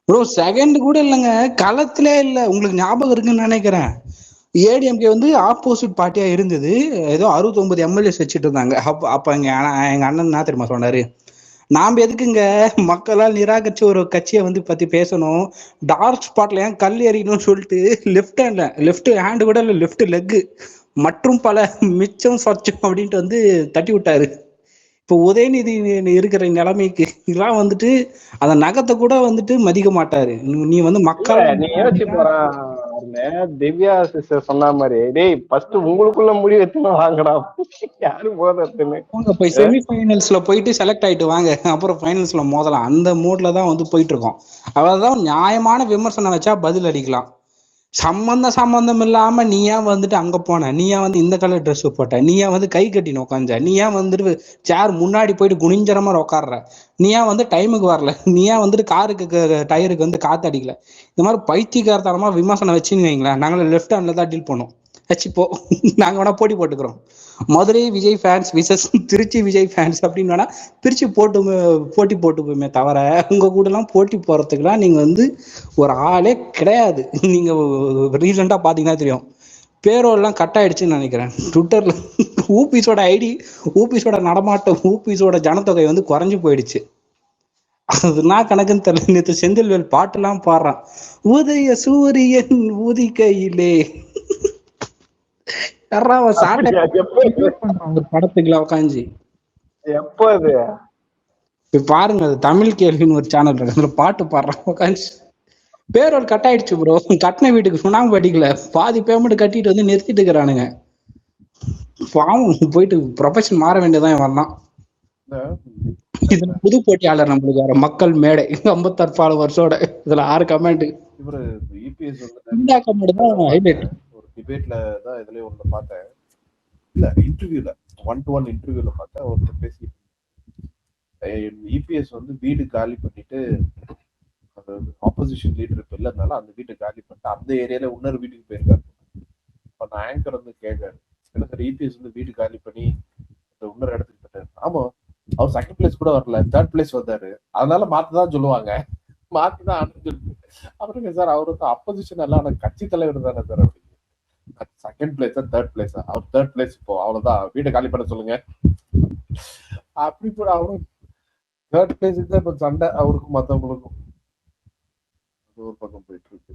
Speaker 3: ப்ரோ செகண்ட் கூட இல்லைங்க, களத்திலே இல்லை. உங்களுக்கு ஞாபகம் இருக்குன்னு நினைக்கிறேன், ஏடிஎம்கே வந்து ஆப்போசிட் பார்ட்டியா இருந்தது, ஏதோ 69 எம்எல்ஏஸ் வச்சுட்டு இருந்தாங்க. அப்ப எங்க அண்ணன் என்ன தெரியுமா சொன்னாரு, நாம எதுக்குங்க மக்களால் நிராகரிச்ச ஒரு கட்சியை வந்து பத்தி பேசணும், டார்க் ஸ்பாட்ல ஏன் கல் எறியணும்னு சொல்லிட்டு லெஃப்ட் ஹேண்டு கூட இல்லை, லெஃப்ட் லெக்கு மற்றும் பல மிச்சம் சொச்சம் அப்படின்ட்டு வந்து தட்டி விட்டாரு. இப்போ உதயநிதி இருக்கிற நிலைமைக்கு இதெல்லாம் வந்துட்டு அந்த நகத்தை கூட வந்துட்டு மதிக்க மாட்டாரு. நீ வந்து மக்கள்
Speaker 4: நீ யோசிச்சு போறான். திவ்யா சிஸ்டர் சொன்ன மாதிரி, டேய் ஃபர்ஸ்ட் உங்களுக்குள்ள முடிவு எத்தனை வாங்கடா, யாரு போதுன்னு
Speaker 3: போய் செமிஃபைனல்ஸ்ல போயிட்டு செலக்ட் ஆயிட்டு வாங்க, அப்புறம் ஃபைனல்ஸ்ல மோதலாம். அந்த மூட்ல தான் வந்து போயிட்டு இருக்கோம். அதான் நியாயமான விமர்சனம் வச்சா பதில் அடிக்கலாம். சம்பந்தம் இல்லாம நீ ஏன் வந்துட்டு அங்க போன, நீ ஏன் வந்து இந்த கலர் ட்ரெஸ் போட்ட, நீ ஏன் வந்து கை கட்டின்னு உட்காந்த, நீ ஏன் வந்துட்டு சேர் முன்னாடி போயிட்டு குனிஞ்சற மாதிரி உட்காடுற, நீ ஏன் வந்து டைமுக்கு வரல, நீ ஏன் வந்துட்டு காருக்கு டயருக்கு வந்து காத்து அடிக்கல, இந்த மாதிரி பைத்தியக்காரத்தனமா விமர்சனம் வச்சுன்னு வைங்களேன். நாங்களும் லெஃப்ட் ஹேண்ட்ல தான் டீல் பண்ணோம். வச்சுப்போ நாங்க வேணா போட்டி போட்டுக்கிறோம். Madurai Vijay fans versus Trichy Vijay fans அப்படின்னு வேணா பிரிச்சு போட்டி போட்டுக்குமே தவிர உங்க கூட எல்லாம் போட்டி போறதுக்குலாம் நீங்க வந்து ஒரு ஆளே கிடையாது. நீங்க ரீசெண்டா பாத்தீங்கன்னா தெரியும், பேரோல்லாம் கட் ஆயிடுச்சுன்னு நினைக்கிறேன். ட்விட்டர்ல ஊபிஸோட ஐடி, ஊபிஸோட நடமாட்டம், ஊபிஸோட ஜனத்தொகை வந்து குறைஞ்சு போயிடுச்சு. அது நான் கணக்குன்னு தெரியல. நேற்று செந்தில்வேல் பாட்டுலாம் பாடுறான், உதய சூரியன் உதிக்கையிலே. ஒரு படத்துக்குள்ள உட்காந்து
Speaker 4: எப்போ அது
Speaker 3: பாருங்க, அது தமிழ் கேள்வின்னு ஒரு சேனல் இருக்கு, அதுல பாட்டு பாடுறான் உட்காந்து. பேரோல் கட் ஆயிடுச்சு ப்ரோ. கட்டின வீட்டுக்கு சுண்ணாம்பு அடிக்கல, பாதி பேமெண்ட் கட்டிட்டு வந்து நிறுத்திட்டு இருக்கிறானுங்க. பாவம், போயிட்டு ப்ரொஃபஷன் மாற வேண்டியதான் வரலாம். இதுல புது போட்டியாளர் நம்மளுக்கு வேற மக்கள் மேடை 56 ஃபாலோவர்ஸோட, இதுல 6 கமெண்ட்.
Speaker 1: இவரு EPS
Speaker 3: இந்த கமெண்ட் தான் ஹைலைட்.
Speaker 1: ஒரு டிபேட்ல தான் இதுலயே ஒண்ணு பார்த்தேன், இல்ல இன்டர்வியூல, 1-to-1 இன்டர்வியூல பார்த்தேன். ஒருத்தர் பேசி EPS வந்து வீடு காலி பண்ணிட்டு, அந்த ஆப்போசிஷன் லீடர் இப்ப இல்லைனால அந்த வீட்டை காலி பண்ணிட்டு அந்த ஏரியால இன்னொரு வீட்டுக்கு போயிருக்காரு. இப்ப நான் ஆங்கர் வந்து கேட்காரு, என்ன சார் EPS வந்து வீடு காலி பண்ணி இந்த இன்னொரு இடத்துக்கு போயிட்டாரு. ஆமா, அவர் செகண்ட் பிளேஸ் கூட வரல, 3rd பிளேஸ் வந்தாரு, அதனால மாத்துதான் சொல்லுவாங்க, மாத்துதான் அனுப்பிச்சு. அவருங்க சார், அவர் வந்து அப்போசிஷன் எல்லாம் ஆனா கட்சி தலைவர் தானே சார். அப்படி செகண்ட் பிளேஸா 3rd பிளேஸா? அவர் 3rd பிளேஸ். இப்போ அவ்வளவுதான், வீட்டை காலி பண்ண சொல்லுங்க. அப்படி கூட அவரும் 3rd பிளேஸுக்கு தான் இப்ப சண்டை அவருக்கும் மத்தவங்களுக்கும். ஒரு பக்கம் போயிட்டு இருக்கு.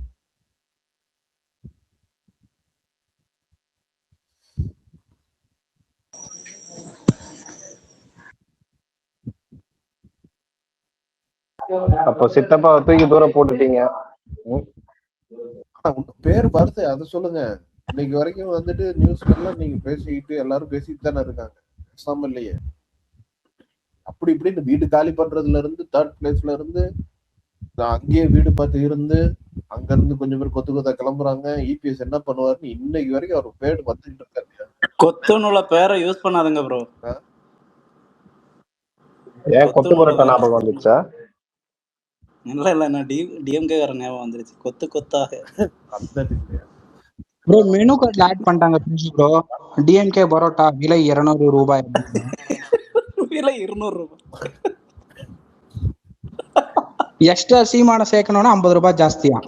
Speaker 4: அப்போ சித்தப்பாவை தூக்கி தூரம் போட்டுட்டீங்க.
Speaker 1: பேர் வருது, அதை சொல்லுங்க. இன்னைக்கு வரைக்கும் வந்துட்டு நியூஸ்ல எல்லாம் நீங்க பேசிக்கிட்டு எல்லாரும் பேசிட்டு தானே இருக்காங்க, பேசாம இல்லையே. அப்படி இப்படி இந்த வீடு காலி பண்றதுல இருந்து 3rd பிளேஸ்ல இருந்து அங்கேயே வீடு பார்த்து இருந்து அங்க இருந்து கொஞ்சம் பேர் கொத்து கொத்தா கிளம்புறாங்க. EPS என்ன பண்ணுவாருன்னு இன்னைக்கு வரைக்கும் அவர் பேர் வந்துட்டு இருக்காரு.
Speaker 6: கொத்துனுள்ள பேரை யூஸ் பண்ணாதுங்க ப்ரோ.
Speaker 4: ஏன் கொத்து பரோட்டா ஞாபகம் வந்துச்சா?
Speaker 6: இல்ல நான் டிஎம்கே வர ஞாபகம் வந்துருச்சு, கொத்து கொத்தாக.
Speaker 3: ப்ரோ மெனு கார்ட்ல ஆட் பண்ணிட்டாங்க ப்ரோ, டிஎம்கே பரோட்டா விலை 200 ரூபாய்.
Speaker 6: விலை 200 ரூபாய்.
Speaker 3: எக்ஸ்ட்ரா சீமான சேர்க்கணும்னா 50 ரூபாய் ஜாஸ்தியா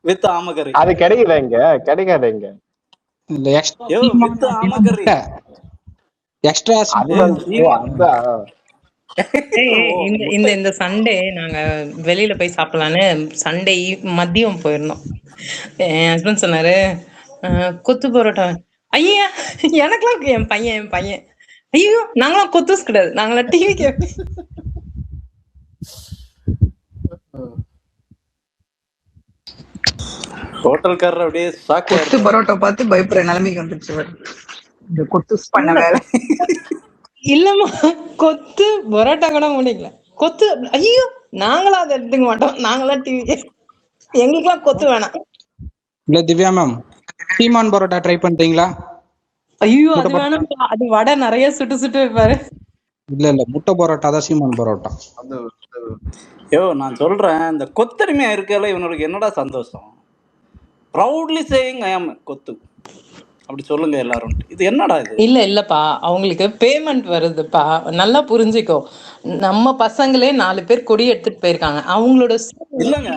Speaker 6: வித் ஆமகரி.
Speaker 4: அது கிடைக்குதா இங்க? கிடைக்காது இங்க.
Speaker 3: இல்ல எக்ஸ்ட்ரா ஆமகரி, எக்ஸ்ட்ரா
Speaker 9: இந்த சண்டே நாங்க வெளியில போய் சாப்பிடலான்னு சண்டே மதியம் போயிருந்தோம். என் ஹஸ்பண்ட் சொன்னாரு, கொத்து பரோட்டா. ஐயா எனக்கெல்லாம் என் பையன் ஐயோ நாங்களாம் கொத்துஸ் கிடையாது, நாங்களாம் டிவி கேட்போம்.
Speaker 6: ஹோட்டல்காரர் அப்படியே
Speaker 2: கொத்து பரோட்டா பார்த்து பயப்படுற நிலைமைக்கு வந்துருச்சு இந்த கொத்துஸ் பண்ண வேலை.
Speaker 9: இல்லம்மா, கொத்து பரோட்டா கூட முடியல, கொத்து ஐயோ நாங்களாம் அதை எடுத்துக்க மாட்டோம், நாங்களாம் டிவி எங்களுக்குலாம் கொத்து வேணாம்.
Speaker 3: இல்ல திவ்யா மேம், சீமான் பரோட்டா ட்ரை பண்றீங்களா?
Speaker 9: ஐயோ அது வேணாம், அது வடை நிறைய சுட்டு சுட்டு வைப்பாரு.
Speaker 3: இல்ல முட்டை பரோட்டா தான் சீமான் பரோட்டா.
Speaker 6: நான் சொல்றேன், இந்த கொத்தடிமையா இருக்கல இவனுக்கு என்னடா சந்தோஷம்? ப்ரௌட்லி சேயிங் ஐ அம் கொத்து அப்படி சொல்லுங்க எல்லாரும். இது என்னடா இது?
Speaker 9: இல்லப்பா, அவங்களுக்கு பேமெண்ட் வருதுப்பா, நல்லா புரிஞ்சுக்கோ. நம்ம பசங்களே 4 பேர் கொடி எடுத்துட்டு போயிருக்காங்க, அவங்களோட
Speaker 6: இல்லங்க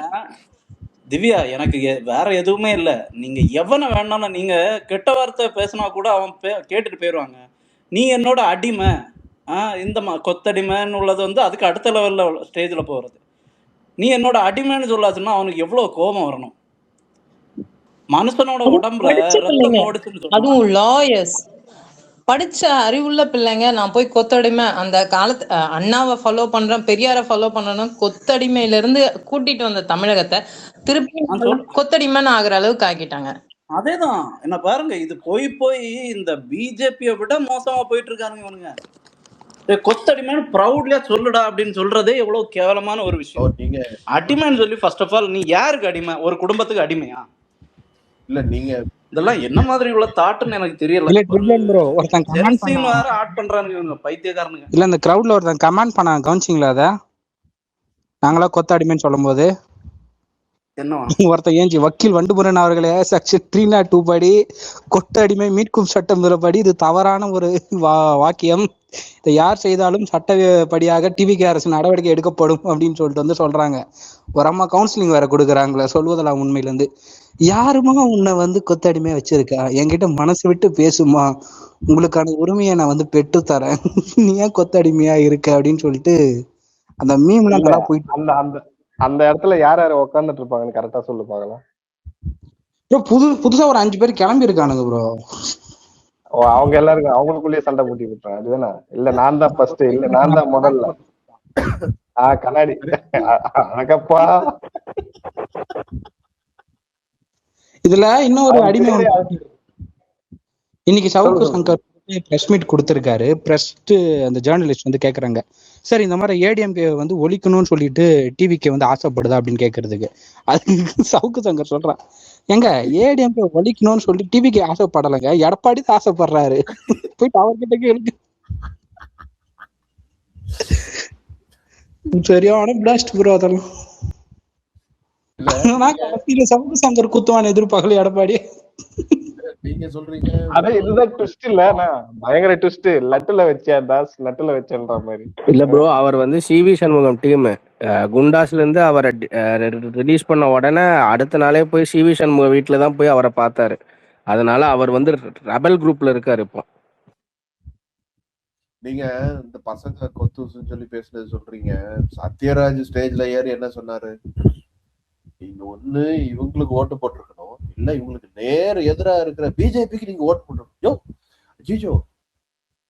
Speaker 6: திவ்யா, எனக்கு வேற எதுவுமே இல்ல. நீங்க எவனை வேணாலும் நீங்க கெட்ட வார்த்தை பேசினா கூட அவன் கேட்டுட்டு போயிருவாங்க. நீ என்னோட அடிமை, இந்த கொத்தடிமைன்னு உள்ளது வந்து அதுக்கு அடுத்த லெவல்ல ஸ்டேஜ்ல போறது. நீ என்னோட அடிமைன்னு சொல்லாச்சுன்னா அவனுக்கு எவ்வளவு கோபம் வரணும்? மனுஷனோட உடம்புல ரத்தம் ஓடுச்சுன்னு,
Speaker 9: அதுவும் லாயர்ஸ் படிச்ச அறிவுள்ள பிள்ளைங்க. நான் போய் கொத்தடிமை, அந்த காலத்து அண்ணாவை ஃபாலோ பண்றேன், பெரியாரை ஃபாலோ பண்றேன், கொத்தடிமையில இருந்து கூட்டிட்டு வந்த தமிழகத்தை திருப்பி கொத்தடிமைன்னு ஆகுற அளவுக்கு ஆக்கிட்டாங்க.
Speaker 6: அதேதான் என்ன பாருங்க, இது போய் இந்த பிஜேபியை விட மோசமா போயிட்டு இருக்காங்க இவனுங்க. கொத்தடிமைன்னு ப்ரௌட்லியா சொல்லுடா அப்படின்னு சொல்றதே எவ்வளவு கேவலமான ஒரு விஷயம். நீங்க அடிமைன்னு சொல்லி ஃபர்ஸ்ட் ஆஃப் ஆல் நீ யாருக்கு அடிமை? ஒரு குடும்பத்துக்கு அடிமையா? இல்ல நீங்க இதெல்லாம் என்ன மாதிரி உள்ள தாட்டுன்னு எனக்கு தெரியல.
Speaker 3: ஒருத்தன் கமெண்ட்
Speaker 6: வேற ஆட் பண்றானுங்க இவங்க பைத்தியக்காரனுங்க.
Speaker 3: இல்ல இந்த கிரவுட்ல ஒருத்தன் கமெண்ட் பண்ணாங்க, கவனிச்சிங்களா? அத நாங்களா கொத்த அடிமைன்னு சொல்லும் போது ஒருத்தன் ஏஞ்சி, வக்கீல் வண்டுமுரன் அவர்களே, செக்ஷன் 302 படி கொட்ட அடிமை மீட்கும் சட்டம் படி இது தவறான ஒரு வாக்கியம், இதை யார் செய்தாலும் சட்டப்படியாக டிவிகே அரசு நடவடிக்கை எடுக்கப்படும் அப்படின்னு சொல்லிட்டு வந்து சொல்றாங்க. ஒரு அம்மா கவுன்சிலிங் வேற கொடுக்குறாங்களே, சொல்வதெல்லாம் உண்மையில இருந்து யாருமா உன்னை வந்து கொத்தடிமையா வச்சிருக்கா? என்கிட்ட மனசு விட்டு பேசுமா, உங்களுக்கான உரிமையை நான் வந்து பெற்று தரேன். நீ ஏன் கொத்தடிமையா இருக்க அப்படின்னு சொல்லிட்டு அந்த மீம்லாம்
Speaker 4: இல்ல
Speaker 3: நல்லா போயிட்டு
Speaker 4: அந்த அந்த அந்த இடத்துல யார் யார் உட்காந்துட்டு இருப்பாங்கன்னு கரெக்டா சொல்லு பாக்கலாம்.
Speaker 3: ப்ரோ. புதுசா ஒரு 5 பேர் கிளம்பி இருக்கானுங்க ப்ரோ.
Speaker 4: அவங்க எல்லாருக்கும் அவங்களுக்குள்ளேயே சண்டை போட்டி விட்டுறாங்க அதுதானே? இல்ல நான் தான் ஃபர்ஸ்ட், இல்ல நான் தான் முதல்ல. கண்ணாடி அழகப்பா.
Speaker 3: இதுல இன்னொரு அடிமை இன்னைக்கு சவுக்கு சங்கர் பிரஸ் மீட் கொடுத்திருக்காரு. பிரஸ்ட் அந்த ஜேர்னலிஸ்ட் வந்து கேக்குறாங்க, சார் இந்த மாதிரி ஏடிஎம்கே வந்து ஒழிக்கணும்னு சொல்லிட்டு டிவிக்கு வந்து ஆசைப்படுதா அப்படின்னு கேட்கறதுக்கு. அது சவுக்கு சங்கர் சொல்றான், எங்க ஏடிஎம்கே ஒழிக்கணும்னு சொல்லிட்டு டிவிக்கு ஆசைப்படலைங்க, எடப்பாடி தான் ஆசைப்படுறாரு, போயிட்டு அவர்கிட்ட கேளுங்க. சரியான பிளாஸ்ட் ப்ரோ அதெல்லாம். சவுக்கு சங்கர் குத்துவான் எதிர்பார்க்கல எடப்பாடி.
Speaker 1: நீங்க சொல்றீங்க
Speaker 4: அதான் இதுதான் ட்விஸ்ட் இல்ல, பயங்கர ட்விஸ்ட். லட்டுல வச்சேன் தாஸ், லட்டுல வச்சேன்ற மாதிரி.
Speaker 10: இல்ல ப்ரோ, அவர் வந்து சிவி சண்முகம் டீம் குண்டாஸ்ல இருந்து அவரை ரிலீஸ் பண்ண உடனே அடுத்த நாளே போய் சிவி சண்முகம் வீட்டுல தான் போய் அவரை பார்த்தாரு. அதனால அவர் வந்து ரெபல் குரூப்ல இருக்காரு இப்போ.
Speaker 1: நீங்க இந்த பசங்க கொத்துன்னு சொல்லி பேசுனது சொல்றீங்க. சத்யராஜ் ஸ்டேஜ்ல ஏறி என்ன சொன்னாரு? நீங்க ஒண்ணு இவங்களுக்கு ஓட்டு போட்டிருக்கணும், இல்ல இவங்களுக்கு நேர் எதிரா இருக்கிற பிஜேபிக்கு நீங்க ஓட்டு போட்டிருக்கணும். ஜிஜோ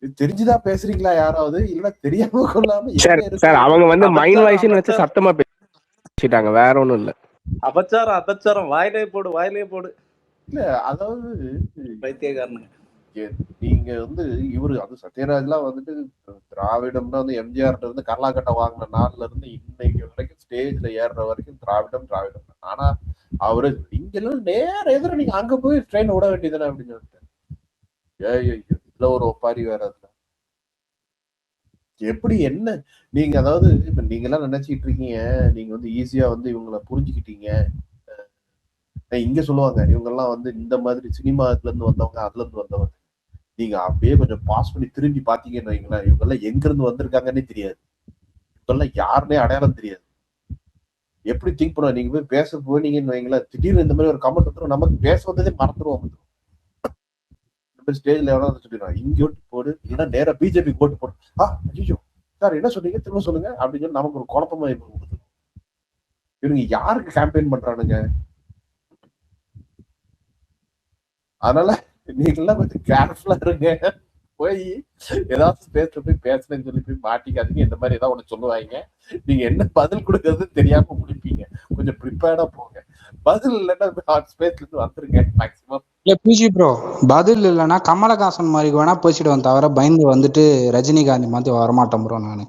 Speaker 1: இது தெரிஞ்சுதான் பேசுறீங்களா யாராவது, இல்ல தெரியாம கொள்ளாம?
Speaker 10: சார் அவங்க வந்து மைண்ட் வாய்ஸ்னு வச்சு சத்தமா பேசிட்டாங்க, வேற ஒண்ணும் இல்ல.
Speaker 6: அபச்சாரம் அபச்சாரம், வாயிலே போடு வாயிலே போடு.
Speaker 1: இல்ல அதாவது
Speaker 6: பைத்தியக்காரனுங்க.
Speaker 1: நீங்க வந்து இவரு அது சத்யராஜ்லாம் வந்துட்டு திராவிடம்னா வந்து எம்ஜிஆர் இருந்து கர்நாடகா வாங்கின நாள்ல இருந்து இன்னைக்கு வரைக்கும் ஸ்டேஜ்ல ஏறுற வரைக்கும் திராவிடம் திராவிடம். ஆனா அவரு இங்க எல்லாம் நேர எதிர நீங்க அங்க போய் ட்ரெயின் விட வேண்டியதுதானே அப்படின்னு சொல்லிட்டு இதுல ஒரு ஒப்பாரி வேற. அதுல எப்படி என்ன நீங்க அதாவது இப்ப நீங்க எல்லாம் நினைச்சிட்டு இருக்கீங்க நீங்க வந்து ஈஸியா வந்து இவங்களை புரிஞ்சுக்கிட்டீங்க. இங்க சொல்லுவாங்க இவங்க எல்லாம் வந்து இந்த மாதிரி சினிமாத்துல இருந்து வந்தவங்க, அதுல இருந்து வந்தவங்க. நீங்க அப்படியே கொஞ்சம் பாஸ் பண்ணி திரும்பி பாத்தீங்கன்னு வைங்களேன், இவங்க எல்லாம் எங்க இருந்து வந்திருக்காங்கன்னே தெரியாது, இவங்க எல்லாம் யாருன்னே அடையாளம் தெரியாது. எப்படி திங்க் பண்ணுவோம்? நீங்க போய் பேச போனீங்கன்னு வைங்களேன், திடீர்னு இந்த மாதிரி ஒரு கமெண்ட் வந்துடும், நமக்கு பேச வந்ததே மறந்துடுவோம். இந்த மாதிரி ஸ்டேஜ்ல எவ்வளவு சொல்லிடுவாங்க, இங்க ஓட்டு போடு இல்லைன்னா நேரா பிஜேபி ஓட்டு போடு. ஐயோ சார் என்ன சொன்னீங்க, திரும்ப சொல்லுங்க அப்படின்னு சொல்லி நமக்கு ஒரு குழப்பமா கொடுத்துரும். இவங்க யாருக்கு கேம்பெயின் பண்றானுங்க? அதனால நீங்க எல்லாம் கொஞ்சம் கேர்ஃபுல்லா இருங்க. போய் ஏதாவது ஸ்பேஸ்ல போய் பேசுறேன்னு சொல்லி போய் மாட்டிக்காதீங்க. இந்த மாதிரி ஏதாவது ஒண்ணு சொல்லுவாங்க, நீங்க என்ன பதில் கொடுக்கறது தெரியாம முடிப்பீங்க. கொஞ்சம் ப்ரிப்பேர்டா போங்க. பதில் இல்லைன்னா ஸ்பேஸ்ல இருந்து வந்துருங்க மேக்சிமம்.
Speaker 3: இல்ல பிஜி ப்ரோ, பதில் இல்லைன்னா கமலஹாசன் மாதிரி வேணா பேசிடுவேன், தவிர பயந்து வந்துட்டு ரஜினிகாந்த் மாதிரி வரமாட்டேன் ப்ரோ நானு.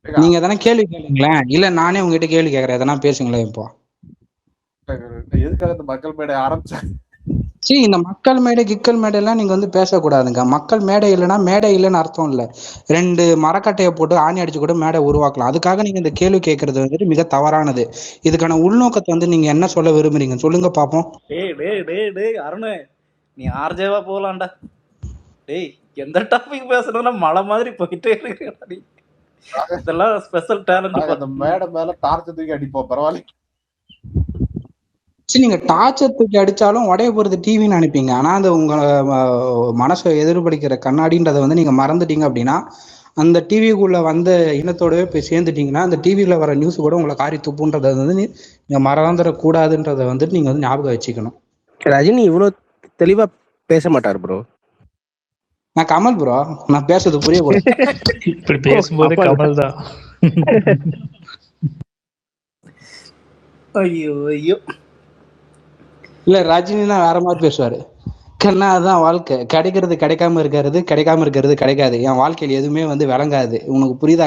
Speaker 3: நீங்க எதனா கேள்வி கேளுங்களேன், இல்ல நானே உங்ககிட்ட கேள்வி கேட்கறேன், எதனா பேசுங்களேன். இப்போ
Speaker 1: எதுக்காக இந்த மக்கள் மேடை ஆரம்பிச்சாங்க?
Speaker 3: இந்த மக்கள் மேடை கிக்கல் மேடை எல்லாம் நீங்க வந்து பேசக்கூடாதுங்க. மக்கள் மேடை இல்லைன்னா மேடை இல்லைன்னு அர்த்தம் இல்ல. 2 மரக்கட்டையை போட்டு ஆணி அடிச்சு கூட மேடை உருவாக்கலாம். அதுக்காக நீங்க இந்த கேள்வி கேட்கறது வந்துட்டு மிக தவறானது. இதுக்கான உள்நோக்கத்தை வந்து நீங்க என்ன சொல்ல விரும்புறீங்க சொல்லுங்க பாப்போம்.
Speaker 6: அருண், நீ ஆர்ஜேவா போலாம்டா. டேய் எந்த டாபிக் பேசணும்னா மலை மாதிரி போயிட்டே இருக்கு. இதெல்லாம் ஸ்பெஷல் டேலண்ட்.
Speaker 1: அந்த மேடை மேல டார்ச் தூக்கி அடிப்போம், பரவாயில்ல.
Speaker 3: நீங்க டார்ச்சர் தூக்கி அடிச்சாலும் உடைய போறது டிவின்னு அனுப்பிங்க. ஆனா அந்த உங்க மனசை எதிர்பலிக்கிற கண்ணாடின்றதை வந்து நீங்க மறந்துட்டீங்க அப்படின்னா, அந்த டிவிக்குள்ள வந்த இனத்தோடவே போய் சேர்ந்துட்டீங்கன்னா, அந்த டிவியில வர நியூஸ் கூட உங்களை காரி துப்புன்றதை வந்து நீங்க மறந்துடக்கூடாதுன்றதை வந்துட்டு நீங்க வந்து ஞாபகம் வச்சுக்கணும்.
Speaker 10: ரஜினி இவ்வளவு தெளிவா பேச மாட்டார் ப்ரோ.
Speaker 3: நான் கமல் ப்ரோ, நான் பேசுறது புரிய போகுது.
Speaker 7: இப்படி பேசும்போது கமல் தான்.
Speaker 6: ஐயோ ஐயோ.
Speaker 3: இல்ல ரஜினினா வேற மாதிரி பேசுவாரு. கண்ணா அதுதான் வாழ்க்கை, கிடைக்கிறது கிடைக்காம இருக்கிறது, கிடைக்காம இருக்கிறது கிடைக்காது. என் வாழ்க்கையில எதுவுமே வந்து விளங்காது. உனக்கு புரியுதா?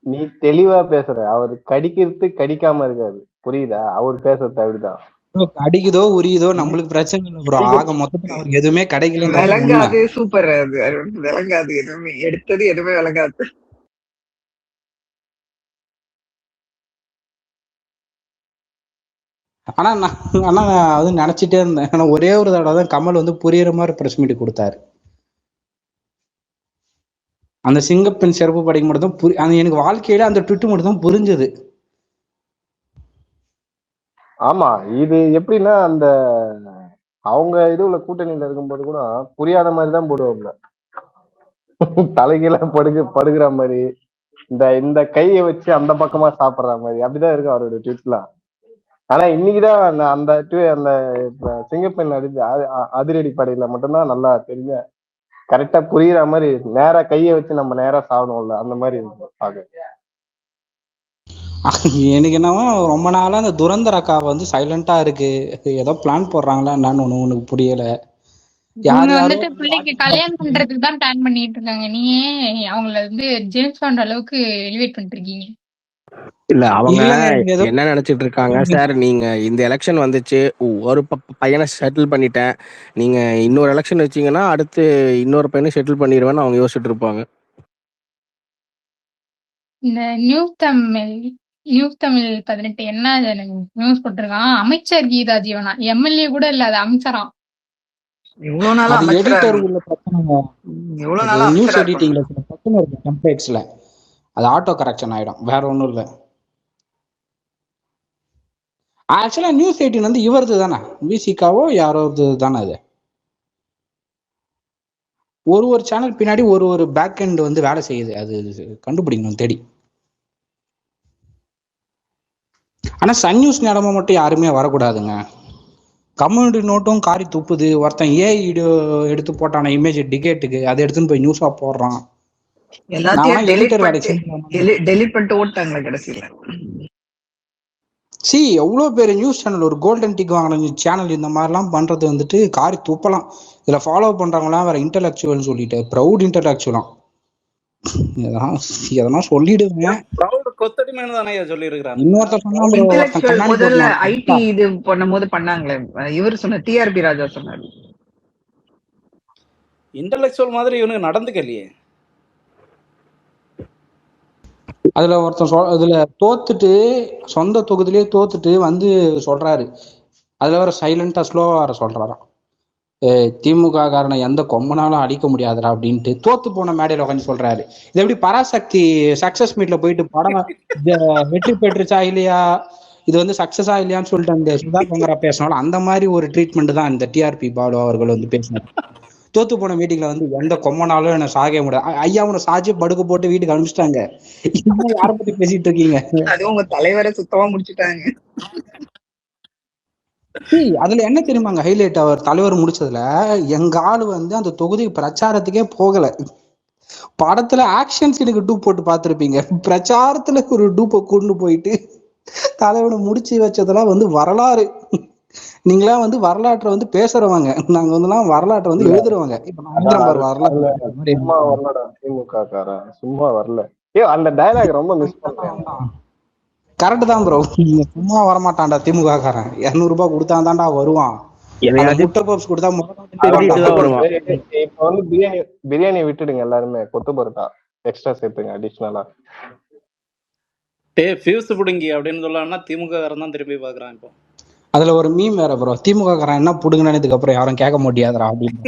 Speaker 4: நீ தெளிவா பேசுற, அவர் கடிக்கிறது கடிக்காம இருக்காது, புரியுதா? அவர் பேசுறது அப்படிதான்.
Speaker 3: அடிக்குதோ உரியுதோ நம்மளுக்கு பிரச்சனை இல்லை ப்ரோ. ஆக மொத்தத்துல அவருக்கு எதுவுமே கிடைக்கல.
Speaker 2: விளங்காது. சூப்பர். அது விளங்காது, எதுவுமே எடுத்தது எதுவுமே விளங்காது.
Speaker 3: ஆனா நான் அது நினைச்சிட்டே இருந்தேன். ஆனா ஒரே ஒரு தடவை தான் கமல் வந்து புரியுற மாதிரி பிரஸ் மீட் கொடுத்தாரு. அந்த சிங்கப்பெண் சிறப்பு படைக்கு மட்டும் தான் எனக்கு வாழ்க்கையில அந்த ட்விட்டு மட்டும் தான் புரிஞ்சது.
Speaker 4: ஆமா, இது எப்படின்னா அந்த அவங்க இதுல கூட்டணியில இருக்கும்போது கூட புரியாத மாதிரி தான் போடுவாங்க. தலைகீழ படுகிற மாதிரி, இந்த இந்த கையை வச்சு அந்த பக்கமா சாப்பிடுற மாதிரி அப்படிதான் இருக்கும் அவரோட ட்வீட்லாம். ஆனா இன்னைக்குதான் அந்த சிங்கப்பெண் அதிரடி படையில மட்டும்தான் நல்லா தெரிஞ்ச கரெக்டா புரியுற மாதிரி நேரா கையை வச்சு நம்ம நேரா சாப்பிடுவோம்ல அந்த மாதிரி இருக்கும் பாக்க.
Speaker 3: எனக்கு என்னவோ ரொம்ப நாளா அந்த துரந்தர் அக்கா வந்து சைலண்டா இருக்கு, ஏதோ பிளான் போடுறாங்களா என்னன்னு உனக்கு புரியல. யார்
Speaker 5: இவங்க
Speaker 3: யாரோ
Speaker 5: வந்துட்டு பிள்ளைக்கு கல்யாணம் பண்றதுக்கு தான் பிளான் பண்ணிட்டு இருக்காங்க. நீ ஏன் அவங்கள வந்து ஜேம்ஸ் பாண்ட் அளவுக்கு எலிவேட் பண்ணிட்டு இருக்கீங்க?
Speaker 10: இல்ல அவங்க
Speaker 3: இல்லங்க, நீங்க ஏதோ
Speaker 10: என்ன நினைச்சிட்டு இருக்காங்க சார், நீங்க இந்த எலெக்ஷன் வந்துச்சு, ஒரு பையனை செட்டில் பண்ணிட்டேன், நீங்க இன்னொரு எலெக்ஷன் வச்சீங்கன்னா அடுத்து இன்னொரு பையனை செட்டில் பண்ணிடுவேன்னு அவங்க யோசிச்சுட்டு இருப்பாங்க.
Speaker 5: இந்த நியூஸ் தமிழ் 18 என்ன நியூஸ் போட்டிருக்கான், அமைச்சர் கீதா ஜீவனா எம்எல்ஏ கூட இல்ல, அது அமைச்சராம்.
Speaker 2: இவ்வளவு நாளா
Speaker 3: அது
Speaker 2: அமைச்சரா
Speaker 3: எடிட்டர் உள்ள பிரச்சனைங்க.
Speaker 2: இவ்வளவு நாளா
Speaker 3: நியூஸ்
Speaker 2: அமைச்சரா
Speaker 3: எடிட்டிங்ல சில பிரச்சனை இருக்கு டெம்ப்ளேட்ஸ்ல, அது ஆட்டோ கரெக்ஷன் ஆயிடும், வேற ஒன்றும் இல்லை. ஆக்சுவலா நியூஸ் 18 வந்து இவரது தானே, விசிகாவோ யாரோது தானே அது. ஒரு சேனல் பின்னாடி ஒரு பேக் எண்ட் வந்து வேலை செய்யுது, அது கண்டுபிடிக்கணும் தேடி. ஆனா சன் நியூஸ் நிலமை மட்டும் யாருமே வரக்கூடாதுங்க. கம்யூனிட்டி நோட்டும் காரி துப்புது. ஒருத்தன் ஏஐ எடுத்து போட்டான இமேஜ் டிகேட்டுக்கு, அதை எடுத்துன்னு போய் நியூஸா போடுறான்.
Speaker 2: எல்லாத்தையும்
Speaker 3: எடிட்டர் வேலை
Speaker 2: டெலிட் பண்ணிட்டு ஓட்டாங்களா கடைசியில.
Speaker 3: எவ்வளவு பேர் நியூஸ் சேனல், ஒரு கோல்டன் டிக் வாங்கின சேனல் இந்த மாதிரிலாம் பண்றது வந்துட்டு காரி துப்பலாம். இதுல ஃபாலோ பண்றவங்களாம் வேற இன்டெலக்சுவல் சொல்லிட்டு ப்ரௌட் இன்டெலக்சுவலாம் எதனா சொல்லிடுவேன்.
Speaker 2: முதல்ல ஐடி இது பண்ணும்போது பண்ணாங்களே, இவர் சொன்ன டிஆர்பி ராஜா சொன்னாரு.
Speaker 6: இன்டெலக்சுவல் மாதிரி இவனுக்கு நடந்துக்கலையே.
Speaker 3: அதுல ஒருத்தன் இதுல தோத்துட்டு, சொந்த தொகுதியிலேயே தோத்துட்டு வந்து சொல்றாரு, அதுல வேற சைலண்டா ஸ்லோவா வர சொல்றாராம், திமுக காரனை எந்த கொம்பனாலும் அடிக்க முடியாதுடா அப்படின்ட்டு தோத்து போன மேடையில உட்காந்து சொல்றாரு. இது எப்படி பராசக்தி சக்சஸ் மீட்ல போயிட்டு படம் வெற்றி பெற்றுச்சா இல்லையா, இது வந்து சக்சஸா இல்லையான்னு சொல்லிட்டு அந்த சுதா பொங்கரா பேசினாலும் அந்த மாதிரி ஒரு ட்ரீட்மெண்ட் தான் இந்த டிஆர்பி பாலு அவர்கள் வந்து பேசினார். தோத்து போன மீட்டிங்ல வந்து எந்த கொம்பனாலும் என்ன சாக முடியாது, ஐயா உன சாஜி படுக்க போட்டு வீட்டுக்கு அனுப்பிச்சிட்டாங்க, இன்னும் யாரை பத்தி பேசிட்டு இருக்கீங்க,
Speaker 2: அது உங்க தலைவரை சுத்தமா முடிச்சுட்டாங்க.
Speaker 3: அதுல என்ன தெரியுமாங்க ஹைலைட், அவர் தலைவர் முடிச்சதுல எங்க ஆளு வந்து அந்த தொகுதி பிரச்சாரத்துக்கே போகல. படத்துல ஆக்ஷன் சீனுக்கு டூப் போட்டு பார்த்திருப்பீங்க, பிரச்சாரத்துல ஒரு டூப்பை கொண்டு போயிட்டு தலைவனை முடிச்சு வச்சதெல்லாம் வந்து வரலாறு. நீங்களா வந்து வரலாற்றை வந்து பேசுறவங்க, நாங்க வந்து வரலாற்றை வந்து எழுதுறவங்க.
Speaker 4: சும்மா வரல, அந்த டயலாக் ரொம்ப மிஸ் பண்றேன்.
Speaker 3: கரெக்ட் தான் ப்ரோ, சும்மா வரமாட்டான்டா திமுக காரன், 200 ரூபாய் கொடுத்தாதான்டா வருவான்.
Speaker 4: பிரியாணி விட்டுடுங்க எல்லாருமே, கொத்து பரோட்டா எக்ஸ்ட்ரா சேர்த்துங்க அடிஷனலா.
Speaker 6: ஃபியூஸ் புடுங்கி அப்படின்னு சொல்லலாம்னா திமுக காரன் தான் திரும்பி பாக்குறான் இப்போ.
Speaker 3: அதுல ஒரு மீம் வேற ப்ரோ, திமுக காரன் என்ன புடுங்கினதுக்கு அப்புறம் யாரும் கேட்க முடியாதுடா அப்படின்னு.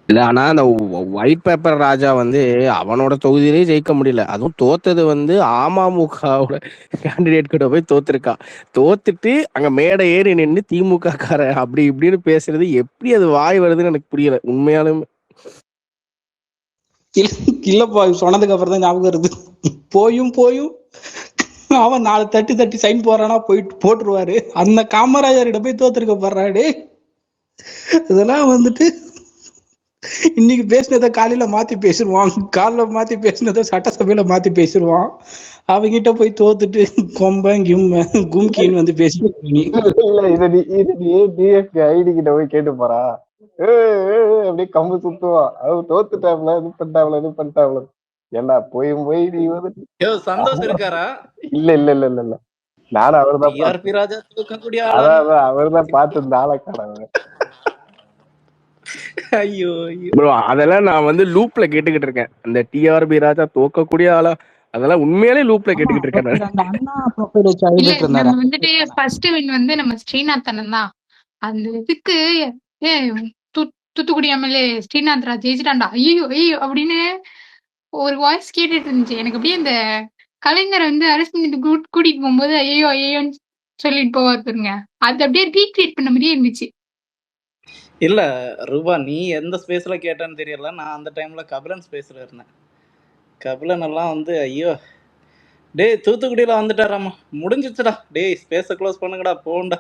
Speaker 10: இல்ல, ஆனா அந்த ஒயிட் பேப்பர் ராஜா வந்து அவனோட தொகுதியிலேயே ஜெயிக்க முடியல. அதுவும் தோத்தது வந்து அமமுகவோட கேண்டிடேட் கிட்ட போய் தோத்துருக்கான். தோத்துட்டு அங்க மேடை ஏறி நின்று திமுக கார அப்படி இப்படின்னு பேசுறது எப்படி அது வாய் வருதுன்னு எனக்கு புரியல உண்மையாலுமே.
Speaker 3: இல்லப்பா, சொன்னதுக்கு அப்புறம் தான் ஞாபகம் வருது, போயும் அவன் 4 தட்டி சைன் போறானா போயிட்டு போட்டுருவாரு, அந்த காமராஜர்கிட்ட போய் தோத்துருக்க போறாரு. இதெல்லாம் வந்துட்டு இன்னைக்கு பேசினதை காலையில மாத்தி பேசிடுவான், காலைல மாத்தி பேசினதை சட்டசபையில மாத்தி பேசிடுவான். அவங்கிட்ட போய் தோத்துட்டு கொம்பன் கும்கின்னு வந்து பேசிட்டு
Speaker 4: ஐடி கிட்ட போய் கேட்டு போறா, அப்படியே கம்பு சுத்துவா, அவ தோத்துட்டாப்ல இது பண்ணிட்டாப்ல. ஏன்னா போய் நீ வந்து
Speaker 6: சந்தோஷம் இருக்காரா?
Speaker 4: இல்ல நானும் அவர்தான் பார்த்து இந்த ஆளை காணாங்க.
Speaker 6: ஐயோ
Speaker 10: ப்ரோ, அதெல்லாம் நான் வந்து லூப்ல கேட்டுக்கிட்டு இருக்கேன், அந்த டிஆர்பி ராஜா தோக்கக்கூடிய ஆளா, அதெல்லாம் உண்மையாலே லூப்ல கேட்டுக்கிட்டு இருக்கேன்.
Speaker 5: நம்ம வந்துட்டு ஃபர்ஸ்ட் வின் வந்து நம்ம ஸ்ரீநாத் அண்ணன் தான். அந்த இதுக்கு தூத்துக்குடி எம்எல்ஏ ஸ்ரீநாத் ராஜ் ஜெயிச்சிட்டான்டா, ஐயோ அப்படின்னு ஒரு வாய்ஸ் கேட்டுட்டு இருந்துச்சு. எனக்கு அப்படியே அந்த கலைஞரை வந்து அரெஸ்ட் பண்ணிட்டு கூட்டிட்டு போகும்போது ஐயோ ஐயோன்னு சொல்லிட்டு போவார் பாருங்க. அது அப்படியே ரீக்ரியேட் பண்ண மாதிரியே இருந்துச்சு.
Speaker 6: இல்ல ரூபா, நீ எந்த ஸ்பேஸ்ல கேட்டேன்னு தெரியல. நான் அந்த டைம்ல கபிலன் ஸ்பேஸ்ல இருந்தேன். கபிலன் எல்லாம் வந்து ஐயோ டேய் தூத்துக்குடியில வந்துட்டாராமா, முடிஞ்சிச்சுடா, டேய் ஸ்பேஸ க்ளோஸ் பண்ணுங்கடா போண்டா,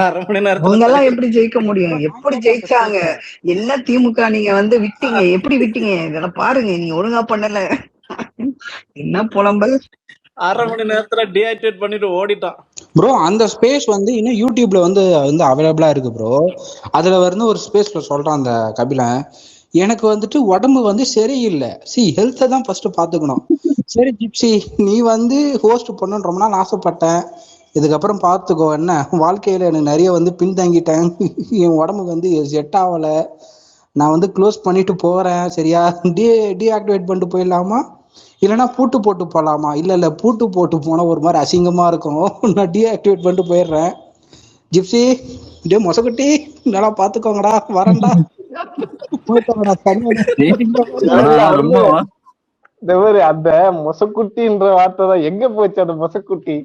Speaker 6: 1/2 மணி நேரத்துல
Speaker 2: அவங்க எல்லாம் எப்படி ஜெயிக்க முடியும்? எப்படி ஜெயிச்சாங்க? என்ன திமுக நீங்க வந்து விட்டீங்க? எப்படி விட்டீங்க? இதெல்லாம் பாருங்க, நீங்க ஒழுங்கா பண்ணல. என்ன புலம்பல்.
Speaker 6: 1/2 மணி நேரத்துல டீஆக்டிவேட் பண்ணிட்டு ஓடிட்டான்.
Speaker 3: ப்ரோ அந்த ஸ்பேஸ் வந்து இன்னும் யூடியூப்ல வந்து அவைலபிளா இருக்கு ப்ரோ. அதுல வந்து ஒரு ஸ்பேஸ்ல சொல்றான் அந்த கபிலன், எனக்கு வந்துட்டு உடம்பு வந்து சரியில்லை, ஹெல்த்தை தான் ஃபர்ஸ்ட் பாத்துக்கணும். சரி ஜிப்சி, நீ வந்து ஹோஸ்ட் பண்ணணும்னு ரொம்ப நாள் ஆசைப்பட்டேன், இதுக்கப்புறம் பார்த்துக்கோ, என்ன வாழ்க்கையில எனக்கு நிறைய வந்து பின்தங்கிட்டேன், என் உடம்பு வந்து செட் ஆகல, நான் வந்து க்ளோஸ் பண்ணிட்டு போறேன், சரியா டீஆக்டிவேட் பண்ணிட்டு போயிடலாமா இல்லைன்னா பூட்டு போட்டு போகலாமா? இல்ல பூட்டு போட்டு போனா ஒரு மாதிரி அசிங்கமா இருக்கும், நான் டீஆக்டிவேட் பண்ணிட்டு போயிடுறேன். ஜிப்சி டே மொசக்குட்டி நல்லா பாத்துக்கோங்கடா, வரேன்டா.
Speaker 4: அந்த மொசக்குட்டின்ற வார்த்தை தான் எங்க போச்சு? அந்த மொசக்குட்டி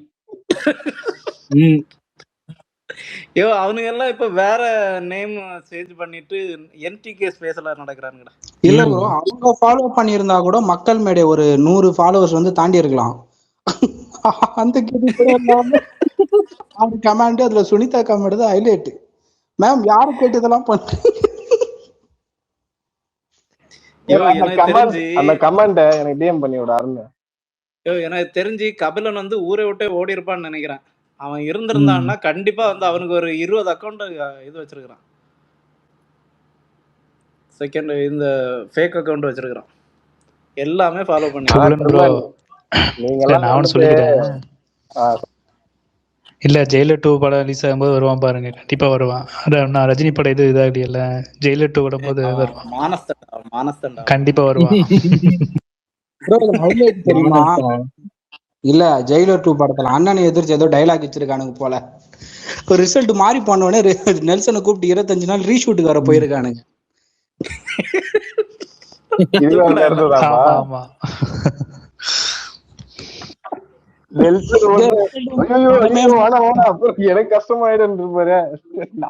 Speaker 6: ஐயோ அவனுங்க எல்லாம் இப்ப வேற நேம் சேஞ்ச் பண்ணிட்டு என்டிகே ஸ்பேஸ்ல நடக்கிறானுங்கடா.
Speaker 3: இல்ல ப்ரோ, அவங்க ஃபாலோ பண்ணியிருந்தா கூட மக்கள் மேடை ஒரு 100 ஃபாலோவர்ஸ் வந்து தாண்டி இருக்கலாம். அந்த கமெண்ட் அதுல சுனிதா கமெண்ட் தான் ஹைலைட். மேம் யாரு கேட்டு இதெல்லாம் பண்றீங்க?
Speaker 4: அந்த கமெண்ட் எனக்கு டிஎம் பண்ணி விட அருண்.
Speaker 6: எனக்கு தெரிஞ்சு கபிலன் வந்து ஊரை விட்டே ஓடி இருப்பான்னு நினைக்கிறேன். அவன் இருந்திருந்தான்னா கண்டிப்பா வந்து அவனுக்கு ஒரு 20 அக்கௌண்ட் இது வச்சிருக்கான், செகண்ட் இந்த ஃபேக் அக்கௌண்ட் வச்சிருக்கான், எல்லாமே ஃபாலோ பண்ணி.
Speaker 7: நான் சொல்லிக்கிறேன், இல்ல ஜெயிலர் 2 படம் ரிலீஸ் ஆகும்போது வருவான் பாருங்க, கண்டிப்பா வருவான். அதான் ரஜினி படம் இது இதாகல, ஜெயிலர் 2 வரும்போது வருவான்,
Speaker 6: மானஸ்தண்டா
Speaker 7: கண்டிப்பா வருவான்.
Speaker 3: தெரியுமா? இல்ல ஜெயிலர் 2 படத்துல அண்ணனை எதிர்த்து ஏதோ டைலாக் வச்சிருக்கானுங்க போல. ஒரு ரிசல்ட் மாறி போனோடனே நெல்சனை கூப்பிட்டு 25 நாள் ரீஷூட்டுக்கு வர போயிருக்கானுங்க.
Speaker 7: ஆமா
Speaker 4: எனக்கு கஷ்டமாயிடும்.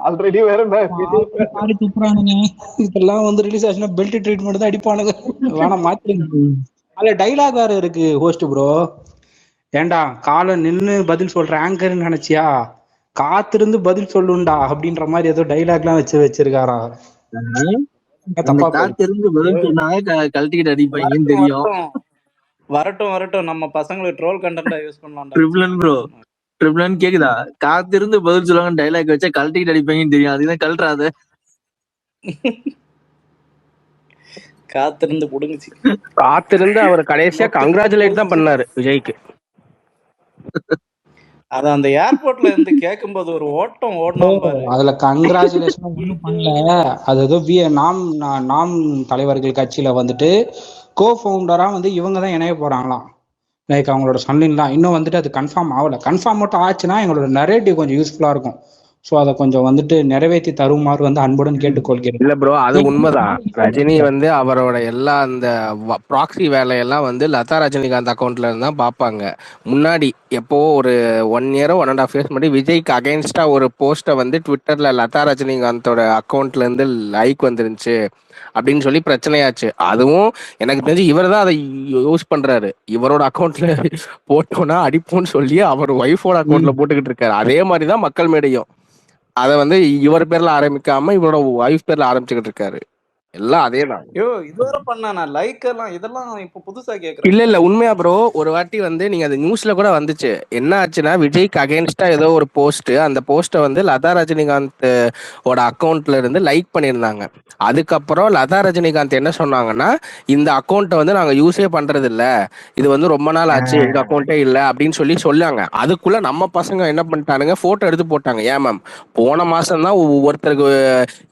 Speaker 4: ஆல்ரெடி வேற
Speaker 3: இதெல்லாம் வந்து ரிலீஸ் ஆச்சுன்னா பெல்ட் ட்ரீட்மெண்ட் தான் அடிப்பானுங்க. வேணாம் மாத்திருங்க. அதுல டைலாக் வேற இருக்கு ஹோஸ்ட் ப்ரோ. ஏண்டா காலை நின்னு பதில் சொல்ற ஆங்கர்ன்னு நினைச்சியா, காத்திருந்து பதில் சொல்லுண்டா அப்படின்ற மாதிரி ஏதோ டைலாக் எல்லாம் வச்சிருக்காரா.
Speaker 11: கழட்டிக்கிட்டு அடிப்பாங்கன்னு தெரியும்.
Speaker 6: வரட்டும் நம்ம பசங்களுக்கு ட்ரோல் கண்டென்ட்டா யூஸ் பண்ணலாம்.
Speaker 11: ட்ரிபிளன் கேக்குதா? காத்திருந்து பதில் சொல்லுவாங்க டைலாக் வச்சா கழட்டிக்கிட்டு அடிப்பாங்கன்னு தெரியும், அதுதான் கழட்டாத.
Speaker 6: காத்திருந்து புடுங்குச்சு.
Speaker 10: காத்திருந்து அவர் கடைசியா கங்க்ராச்சுலேட் தான் பண்ணாரு விஜய்க்கு.
Speaker 6: அத அந்த ஏர்போர்ட்ல இருந்து கேட்கும்போது ஒரு ஓட்டம் ஓடணும் பாரு.
Speaker 3: அதுல கங்க்ராச்சுலேஷன் ஒன்றும் பண்ணல. அது ஏதோ நாம் தலைவர்கள் கட்சியில வந்துட்டு கோ ஃபவுண்டரா வந்து இவங்க தான் இணைய போறாங்களாம். லைக் அவங்களோட சன்னின்லாம் இன்னும் வந்துட்டு அது கன்ஃபார்ம் ஆகல. கன்ஃபார்ம் மட்டும் ஆச்சுன்னா எங்களோட நரேட்டிவ் கொஞ்சம் யூஸ்ஃபுல்லா இருக்கும். ஸோ அதை கொஞ்சம் வந்துட்டு நிறைவேற்றி தருமாறு வந்து அன்புடன் கேட்டுக்கொள்கிறேன்.
Speaker 10: இல்ல ப்ரோ, அது உண்மைதான். ரஜினி வந்து அவரோட எல்லா அந்த ப்ராக்ஸி வேலையெல்லாம் வந்து லதா ரஜினிகாந்த் அக்கௌண்ட்ல இருந்து தான் பார்ப்பாங்க. முன்னாடி எப்போ ஒரு 1 இயரோ 1.5 இயர்ஸ் முன்னாடி விஜய்க்கு அகைன்ஸ்டா ஒரு போஸ்ட்டை வந்து ட்விட்டர்ல லதா ரஜினிகாந்தோட அக்கௌண்ட்ல இருந்து லைக் வந்துருந்துச்சு அப்படின்னு சொல்லி பிரச்சனையாச்சு. அதுவும் எனக்கு தெரிஞ்சு இவர் தான் அதை யூஸ் பண்றாரு. இவரோட அக்கௌண்ட்ல போட்டோன்னா அடிப்போன்னு சொல்லி அவர் ஒய்ஃபோட அக்கௌண்ட்ல போட்டுக்கிட்டு இருக்காரு. அதே மாதிரிதான் மக்கள் மேடையும் அதை வந்து இவர் பேர்ல ஆரம்பிக்காம இவரோட ஒய்ஃப் பேர்ல ஆரம்பிச்சுக்கிட்டு இருக்காரு. எல்லாம் அதேதான்.
Speaker 6: இதுவரை பண்ணா லைக் எல்லாம் இதெல்லாம் இப்ப புதுசா கேக்குறேன்.
Speaker 10: இல்ல உண்மையா ப்ரோ, ஒரு வாட்டி வந்து நீங்க அது நியூஸ்ல கூட வந்துச்சு. என்ன ஆச்சுன்னா விஜய்க்கு அகைன்ஸ்டா ஏதோ ஒரு போஸ்ட், அந்த போஸ்ட்டை வந்து லதா ரஜினிகாந்த் ஓட அக்கௌண்ட்ல இருந்து லைக் பண்ணியிருந்தாங்க. அதுக்கப்புறம் லதா ரஜினிகாந்த் என்ன சொன்னாங்கன்னா, இந்த அக்கௌண்ட்டை வந்து நாங்க யூஸே பண்றது இல்ல, இது வந்து ரொம்ப நாள் ஆச்சு, எங்க அக்கௌண்ட்டே இல்ல அப்படின்னு சொல்லாங்க. அதுக்குள்ள நம்ம பசங்க என்ன பண்ணிட்டானுங்க, போட்டோ எடுத்து போட்டாங்க. ஏன் மேம், போன மாசம் தான் ஒருத்தருக்கு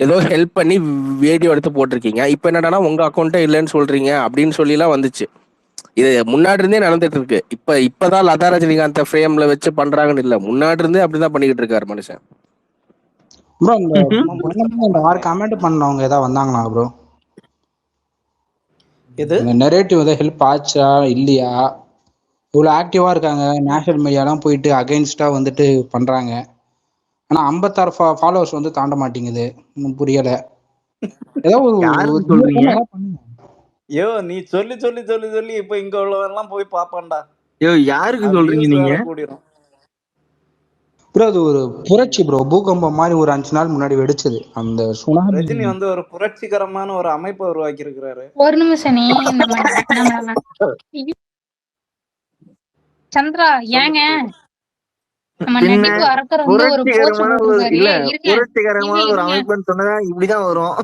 Speaker 10: ஏதோ ஹெல்ப் பண்ணி வீடியோ எடுத்து போட்டிருக்கீங்க, இப்ப என்னடானா உங்க அக்கௌண்ட்டே இல்லைன்னு சொல்றீங்க அப்படின்னு சொல்லி எல்லாம் வந்துச்சு. இது முன்னாடி இருந்தே நடந்துட்டு இருக்கு. இப்பதான் லதா ரஜினிகாந்த் ஃப்ரேம்ல வச்சு பண்றாங்கன்னு இல்ல, முன்னாடி இருந்தே அப்படிதான் பண்ணிக்கிட்டு இருக்காரு மனுஷன்.
Speaker 3: ப்ரோ இந்த கமெண்ட் பண்ணவங்க ஏதாவது வந்தாங்களா ப்ரோ? அந்த நெரேட்டிவ் வந்து ஹெல்ப் ஆச்சா இல்லையா? இவ்வளவு ஆக்டிவா இருக்காங்க, நேஷனல் மீடியாலாம் போயிட்டு அகைன்ஸ்டா வந்துட்டு பண்றாங்க. ஆனா 56 ஃபாலோவர்ஸ் வந்து தாண்ட மாட்டேங்குது. புரியல. ஏதாவது
Speaker 11: சொல்றீங்க?
Speaker 6: ஐயோ நீ சொல்லி சொல்லி சொல்லி சொல்லி இப்ப இங்க உள்ளவெல்லாம் போய் பாப்பான்டா.
Speaker 11: ஐயோ யாருக்கு சொல்றீங்க நீங்க?
Speaker 6: கூடிரும்
Speaker 3: ப்ரோ அது ஒரு புரட்சி ப்ரோ. பூகம்பம் மாதிரி ஒரு 5 நாள் முன்னாடி வெடிச்சது அந்த சுனாமி.
Speaker 6: ரஜினி வந்து ஒரு புரட்சிகரமான ஒரு அமைப்பை உருவாக்கி இருக்கிறாரு.
Speaker 5: ஒரு நிமிஷம் நம்ம சந்திரா ஏங்க நம்ம நடிப்பு அரக்கர் வந்து ஒரு போஸ்ட் போட்டிருக்காரு.
Speaker 11: புரட்சிகரமான ஒரு அமைப்புன்னு சொன்னா இப்படிதான் வரும்.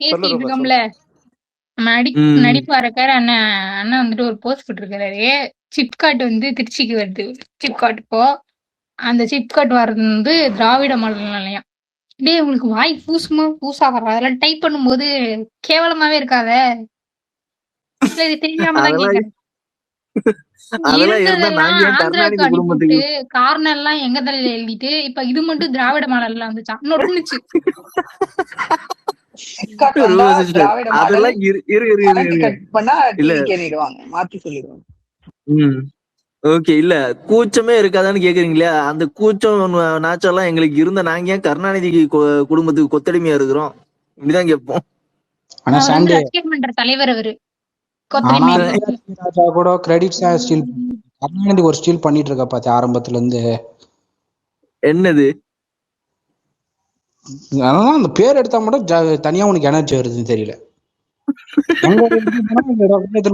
Speaker 5: பேசிட்டு இருக்கோம்ல, நம்ம நடிப்பு அரக்கர் அண்ணன் வந்துட்டு ஒரு போஸ்ட் போட்டிருக்காரு. சிப்காட் வந்து திருச்சிக்கு வருது. சிப்காட் இப்போ அந்த சிப்காட் வர்றது வந்து திராவிட மாடல் நிலையம். டேய் உங்களுக்கு வாய் பூசாக அதெல்லாம் டைப் பண்ணும்போது கேவலமாவே இருக்காத. இது தெரியாம தான் கேக்குறேன். காரணம் எல்லாம் எங்க தலையில எழுதிட்டு இப்ப இது மட்டும் திராவிட மாடல்ல வந்துச்சான். நொட்டுனுச்சு.
Speaker 11: ஓகே இல்ல கூச்சமே இருக்காதான்னு கேக்குறீங்களா? அந்த கூச்சம் நாச்செல்லாம் எங்களுக்கு இருந்த நாங்க ஏன் கருணாநிதி குடும்பத்துக்கு கொத்தடிமையா இருக்கிறோம்? இப்படிதான் கேட்போம்.
Speaker 5: தலைவர் அவரு
Speaker 3: கூட கிரெடிட்ஸ் ஸ்டீல் கருணாநிதி ஒரு ஸ்டீல் பண்ணிட்டு இருக்கா பாத்தி ஆரம்பத்துல இருந்து. என்னது? அதான் அந்த பேர் எடுத்தா மட்டும் தனியா உனக்கு எனர்ஜி வருதுன்னு தெரியல.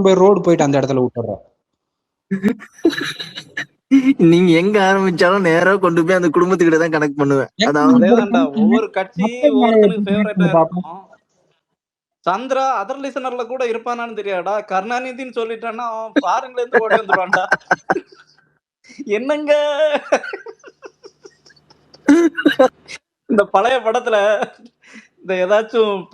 Speaker 3: போய் ரோடு போயிட்டு அந்த இடத்துல விட்டுறோம்.
Speaker 11: நீங்க எங்க ஆரம்பிச்சாலும் நேரா கொண்டு போய் அந்த குடும்பத்துக்கிட்ட தான் கனெக்ட் பண்ணுவேன்.
Speaker 6: ஒவ்வொரு கட்சி ஒவ்வொருத்தருக்கு ஃபேவரட்டா இருக்கும். சந்திரா அதர் லிசனர்ல கூட இருப்பானான்னு தெரியாடா. கருணாநிதின்னு சொல்லிட்டான்னா ஃபாரின்ல இருந்து ஓடி வந்துடுவான்டா. என்னங்க இந்த பழைய படத்துல இந்த ஏதாச்சும் பெண்